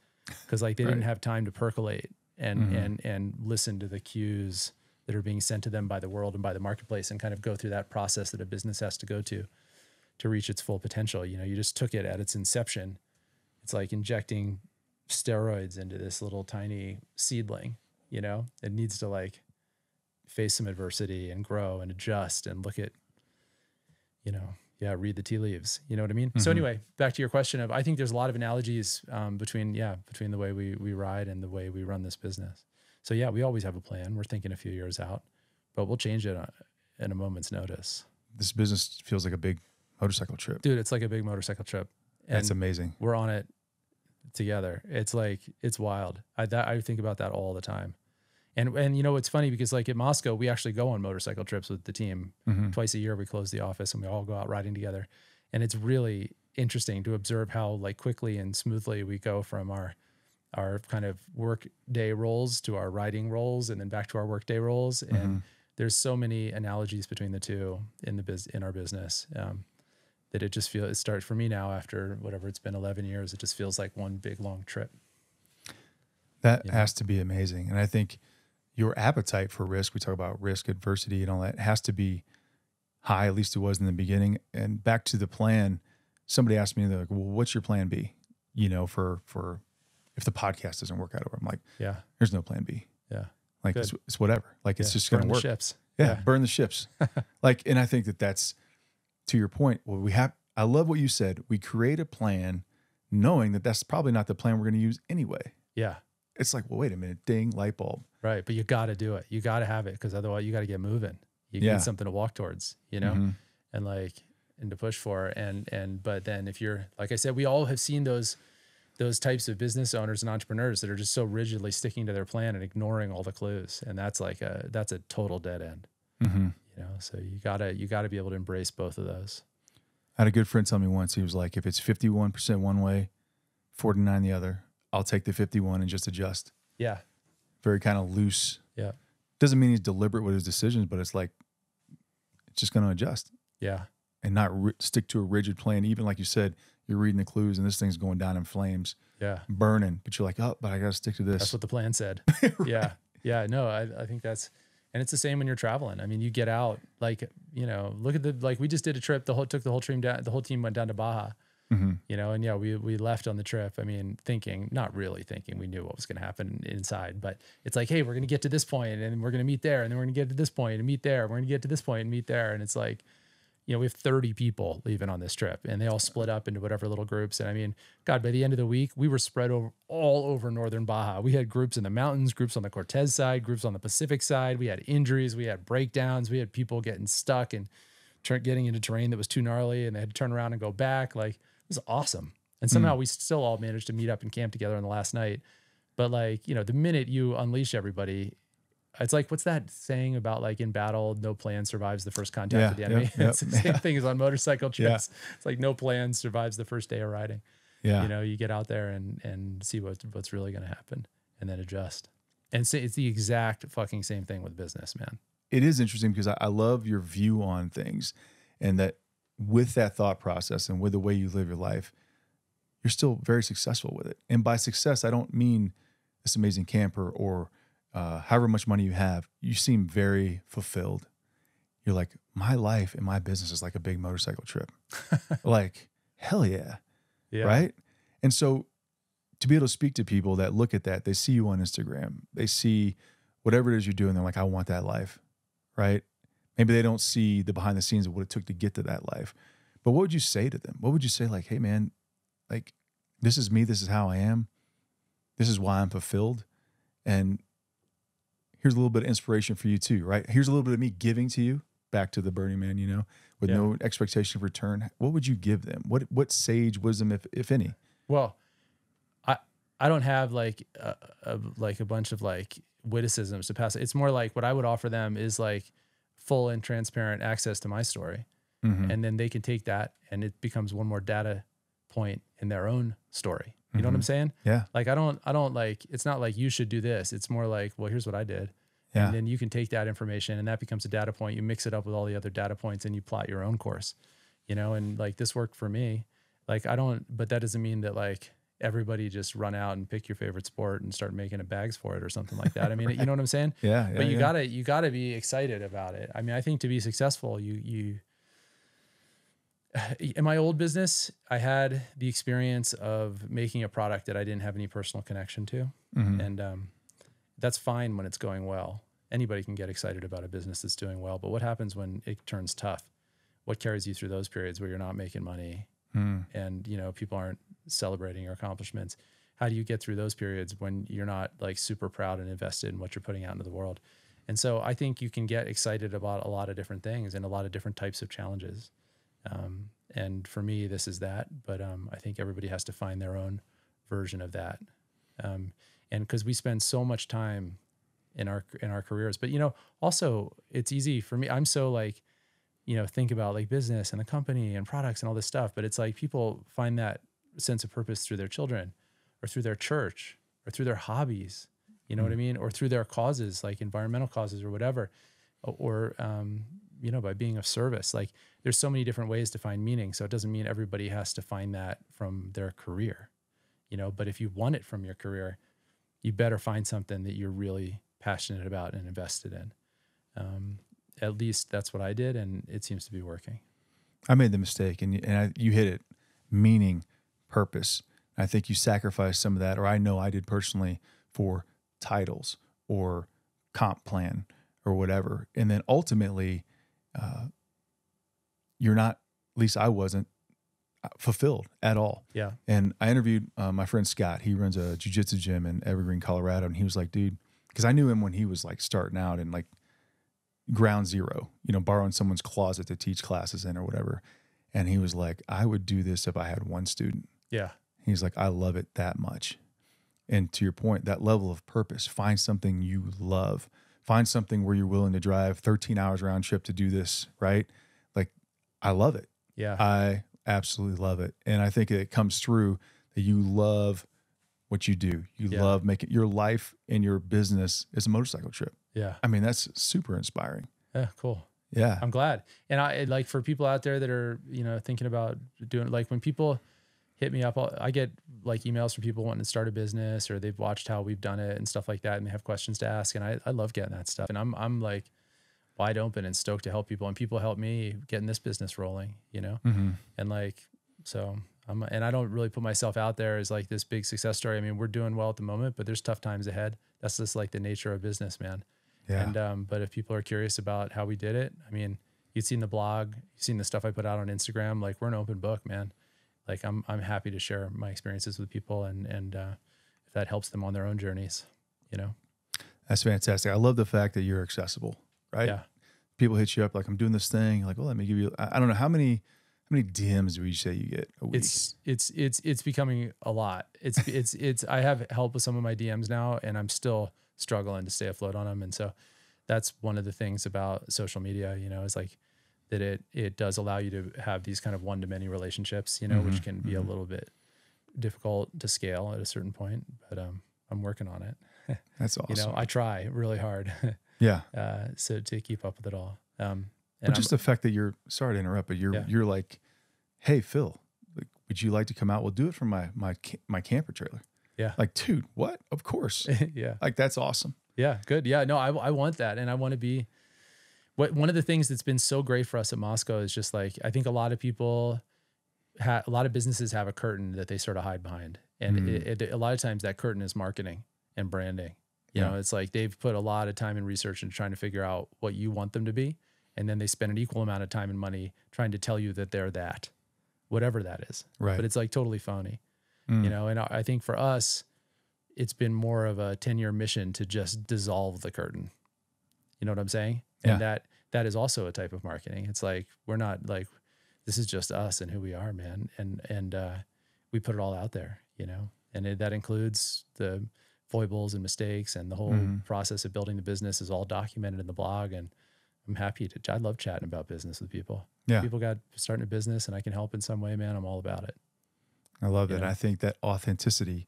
because like they didn't have time to percolate and listen to the cues that are being sent to them by the world and by the marketplace and kind of go through that process that a business has to go to reach its full potential. You know, you just took it at its inception. It's like injecting steroids into this little tiny seedling, you know. It needs to like face some adversity and grow and adjust and look at, you know, read the tea leaves, you know what I mean? So anyway, back to your question of, I think there's a lot of analogies between the way we ride and the way we run this business. So yeah, we always have a plan. We're thinking a few years out, but we'll change it in a moment's notice. This business feels like a big motorcycle trip. Dude, it's like a big motorcycle trip. And that's amazing. We're on it together. It's like, it's wild. I think about that all the time. And you know, it's funny because like at Mosko, we actually go on motorcycle trips with the team twice a year. We close the office and we all go out riding together. And it's really interesting to observe how like quickly and smoothly we go from our our kind of work day roles to our writing roles, and then back to our work day roles. And there's so many analogies between the two in our business, that it just feels, it starts for me now after whatever it's been 11 years, it just feels like one big long trip. That has to be amazing. And I think your appetite for risk, we talk about risk, adversity and all that, has to be high, at least it was in the beginning. And back to the plan, somebody asked me, they're like, well, what's your plan B? You know, for if the podcast doesn't work out, I'm like, there's no plan B. Yeah. Like it's whatever. Like it's just going to work. Burn the ships. Yeah. Burn the ships. Like, and I think that's to your point. Well, I love what you said. We create a plan knowing that that's probably not the plan we're going to use anyway. Yeah. It's like, well, wait a minute, ding, light bulb. Right. But you got to do it. You got to have it, because otherwise you got to get moving. You need something to walk towards, you know, and to push for. But then if you're, like I said, we all have seen those types of business owners and entrepreneurs that are just so rigidly sticking to their plan and ignoring all the clues. And that's that's a total dead end, you know? So you gotta be able to embrace both of those. I had a good friend tell me once, he was like, if it's 51% one way, 49 the other, I'll take the 51 and just adjust. Yeah. Very kind of loose. Yeah. Doesn't mean he's deliberate with his decisions, but it's like, it's just going to adjust. Yeah. And not stick to a rigid plan. Even like you said, you're reading the clues and this thing's going down in flames. Yeah. Burning. But you're like, oh, but I got to stick to this. That's what the plan said. Right. Yeah. Yeah. No, I think that's, and it's the same when you're traveling. I mean, you get out, like, you know, look at like we just did a trip, took the whole team down, the whole team went down to Baja. You know, and we left on the trip. I mean, not really thinking, we knew what was going to happen inside, but it's like, hey, we're going to get to this point and we're going to meet there. And then we're going to get to this point and meet there. We're going to get to this point and meet there. And it's like, you know, we have 30 people leaving on this trip and they all split up into whatever little groups. And I mean, God, by the end of the week, we were spread all over northern Baja. We had groups in the mountains, groups on the Cortez side, groups on the Pacific side. We had injuries, we had breakdowns, we had people getting stuck and getting into terrain that was too gnarly and they had to turn around and go back. Like, it was awesome. And somehow we still all managed to meet up and camp together on the last night. But like, you know, the minute you unleash everybody, it's like, what's that saying about like in battle, no plan survives the first contact with the enemy? It's the same thing as on motorcycle trips. It's like no plan survives the first day of riding. Yeah. You know, you get out there and see what's really going to happen and then adjust. And it's the exact fucking same thing with business, man. It is interesting because I love your view on things, and that with that thought process and with the way you live your life, you're still very successful with it. And by success, I don't mean this amazing camper or however much money you have. You seem very fulfilled. You're like, my life and my business is like a big motorcycle trip. Like, hell yeah. Yeah. Right? And so to be able to speak to people that look at that, they see you on Instagram, they see whatever it is you're doing, they're like, I want that life, right? Maybe they don't see the behind the scenes of what it took to get to that life. But what would you say to them? What would you say like, hey man, like this is me, this is how I am. This is why I'm fulfilled. And here's a little bit of inspiration for you too, right? Here's a little bit of me giving to you, back to the Burning Man, you know, with no expectation of return. What would you give them? What sage wisdom, if any? Well, I don't have like a bunch of like witticisms to pass. It's more like what I would offer them is like full and transparent access to my story. And then they can take that and it becomes one more data point in their own story. You know what I'm saying? Yeah. Like I don't like, it's not like you should do this. It's more like, well, here's what I did. Yeah. And then you can take that information and that becomes a data point. You mix it up with all the other data points and you plot your own course, you know? And like this worked for me. Like but that doesn't mean that like everybody just run out and pick your favorite sport and start making bags for it or something like that. I mean, right. You know what I'm saying? Yeah. But you gotta be excited about it. I mean, I think to be successful, in my old business, I had the experience of making a product that I didn't have any personal connection to. And that's fine when it's going well. Anybody can get excited about a business that's doing well, but what happens when it turns tough? What carries you through those periods where you're not making money and, you know, people aren't celebrating your accomplishments? How do you get through those periods when you're not like super proud and invested in what you're putting out into the world? And so I think you can get excited about a lot of different things and a lot of different types of challenges. And for me, this is that, but I think everybody has to find their own version of that. And because we spend so much time in our careers, but you know, also it's easy for me. I'm so like, you know, think about like business and the company and products and all this stuff, but it's like people find that sense of purpose through their children or through their church or through their hobbies, you know what I mean? Or through their causes, like environmental causes or whatever, or, you know, by being of service. Like there's so many different ways to find meaning. So it doesn't mean everybody has to find that from their career, you know, but if you want it from your career, you better find something that you're really passionate about and invested in. At least that's what I did, and it seems to be working. I made the mistake, and you hit it. Meaning, purpose. I think you sacrificed some of that, or I know I did personally, for titles or comp plan or whatever. And then ultimately, you're not, at least I wasn't, fulfilled at all. Yeah. And I interviewed my friend Scott. He runs a jiu-jitsu gym in Evergreen, Colorado. And he was like, dude, because I knew him when he was like starting out and like ground zero, you know, borrowing someone's closet to teach classes in or whatever. And he was like, I would do this if I had one student. Yeah. He's like, I love it that much. And to your point, that level of purpose, find something you love, find something where you're willing to drive 13 hours round trip to do this, right? Like, I love it. Yeah. I absolutely love it. And I think it comes through that you love what you do. You love making your life and your business is a motorcycle trip. Yeah. I mean, that's super inspiring. Yeah. Cool. Yeah. I'm glad. And I like, for people out there that are, you know, thinking about doing, like when people hit me up, I get like emails from people wanting to start a business, or they've watched how we've done it and stuff like that, and they have questions to ask. And I love getting that stuff. And I'm like wide open and stoked to help people, and people help me getting this business rolling, you know? And like, so and I don't really put myself out there as like this big success story. I mean, we're doing well at the moment, but there's tough times ahead. That's just like the nature of business, man. Yeah. And, but if people are curious about how we did it, I mean, you've seen the blog, you've seen the stuff I put out on Instagram, like we're an open book, man. Like I'm happy to share my experiences with people, and if that helps them on their own journeys, you know. That's fantastic. I love the fact that you're accessible, right? Yeah. People hit you up like, I'm doing this thing. Like, well, let me give you, I don't know how many DMs would you say you get a week? It's becoming a lot. It's I have help with some of my DMs now, and I'm still struggling to stay afloat on them. And so that's one of the things about social media, you know, is like that it does allow you to have these kind of one-to-many relationships, you know, which can be a little bit difficult to scale at a certain point, but I'm working on it. That's awesome. You know, I try really hard. Yeah. So to keep up with it all. But just the fact that you're, sorry to interrupt, but you're like, hey, Phil, like, would you like to come out? We'll do it from my camper trailer. Yeah. Like, dude, what? Of course. Yeah. Like, that's awesome. Yeah. Good. Yeah. No, I want that. And I want to be, one of the things that's been so great for us at Mosko is just like, I think a lot of people, a lot of businesses have a curtain that they sort of hide behind. And a lot of times that curtain is marketing and branding. You know, it's like they've put a lot of time and research into trying to figure out what you want them to be. And then they spend an equal amount of time and money trying to tell you that they're that, whatever that is. Right. But it's like totally phony, you know? And I think for us, it's been more of a 10-year mission to just dissolve the curtain. You know what I'm saying? And that is also a type of marketing. It's like, we're not like, this is just us and who we are, man. And we put it all out there, you know, and that includes the foibles and mistakes, and the whole process of building the business is all documented in the blog. And I'm happy to, I love chatting about business with people. Yeah. People got starting a business and I can help in some way, man. I'm all about it. I love it. I think that authenticity,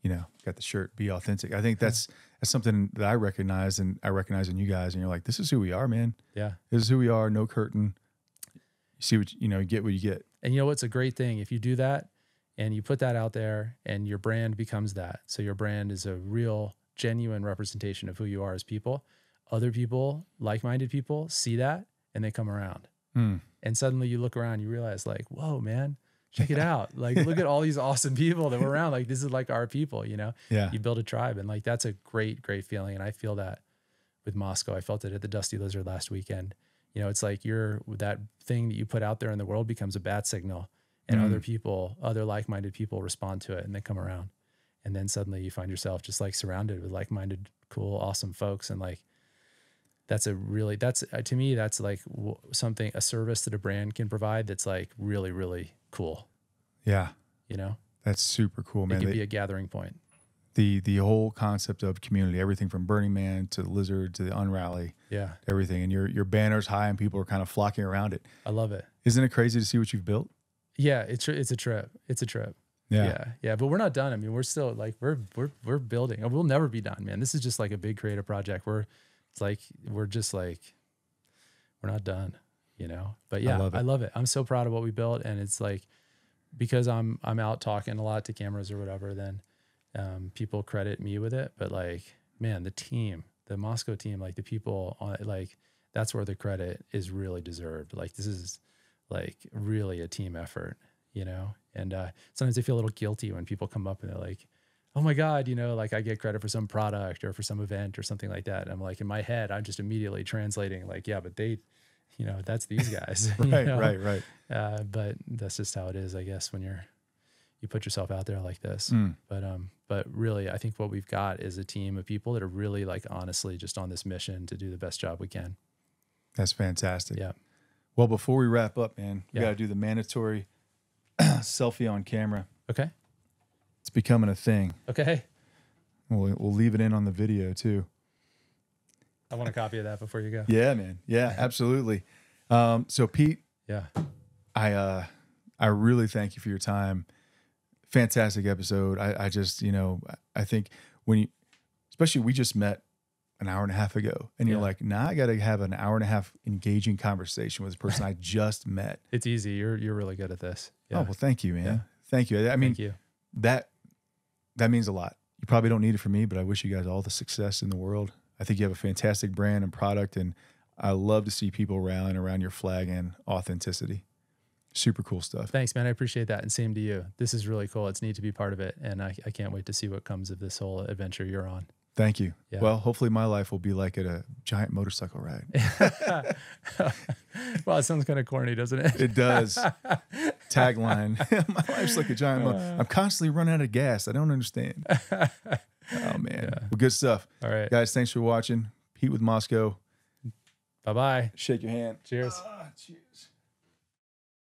you know, got the shirt, be authentic. I think that's something that I recognize, and I recognize in you guys, and you're like, this is who we are, man. Yeah. This is who we are. No curtain. You see what, you know, you get what you get. And you know, what's a great thing if you do that and you put that out there and your brand becomes that. So your brand is a real genuine representation of who you are as people. Other people, like-minded people, see that and they come around. And suddenly you look around, you realize like, whoa, man, check it out. Like, look at all these awesome people that were around. Like, this is like our people, you know? Yeah. You build a tribe, and like, that's a great, great feeling. And I feel that with Mosko. I felt it at the Dusty Lizard last weekend. You know, it's like that thing that you put out there in the world becomes a bat signal, and other people, other like-minded people respond to it and they come around. And then suddenly you find yourself just like surrounded with like-minded, cool, awesome folks. And like, to me, that's like something, a service that a brand can provide that's like really, really cool. Yeah. You know, that's super cool, man. It can be a gathering point. The whole concept of community, everything from Burning Man to the Lizard to the Unrally, everything. And your banner's high and people are kind of flocking around it. I love it. Isn't it crazy to see what you've built? Yeah, it's a trip. It's a trip. Yeah. But we're not done. I mean, we're still like, we're building, and we'll never be done, man. This is just like a big creative project. We're not done, you know, but yeah, I love it. I'm so proud of what we built. And it's like, because I'm out talking a lot to cameras or whatever, then people credit me with it. But like, man, the team, the Mosko team, like the people on, like, that's where the credit is really deserved. Like, this is like really a team effort, you know? And sometimes I feel a little guilty when people come up and they're like, oh my God, you know, like I get credit for some product or for some event or something like that. And I'm like, in my head, I'm just immediately translating like, yeah, but they, you know, that's these guys. Right, you know? right. But that's just how it is, I guess, when you put yourself out there like this. But really, I think what we've got is a team of people that are really like honestly just on this mission to do the best job we can. That's fantastic. Yeah. Well, before we wrap up, man, we got to do the mandatory selfie on camera. Okay. It's becoming a thing. Okay. We'll leave it in on the video too. I want a copy of that before you go. Yeah, man. Yeah, absolutely. So Pete, I really thank you for your time. Fantastic episode. I just, you know, I think especially we just met an hour and a half ago and you're like, nah, I got to have an hour and a half engaging conversation with the person I just met. It's easy. You're really good at this. Yeah. Oh, well, thank you, man. Yeah. Thank you. I mean, thank you. That means a lot. You probably don't need it from me, but I wish you guys all the success in the world. I think you have a fantastic brand and product, and I love to see people rallying around your flag and authenticity. Super cool stuff. Thanks, man. I appreciate that. And same to you. This is really cool. It's neat to be part of it. And I can't wait to see what comes of this whole adventure you're on. Thank you. Yeah. Well, hopefully my life will be like at a giant motorcycle ride. Well, it sounds kind of corny, doesn't it? It does. Tagline. My life's like a giant I'm constantly running out of gas. I don't understand. Oh, man. Yeah. Well, good stuff. All right. Guys, thanks for watching. Pete with Mosko. Bye-bye. Shake your hand. Cheers.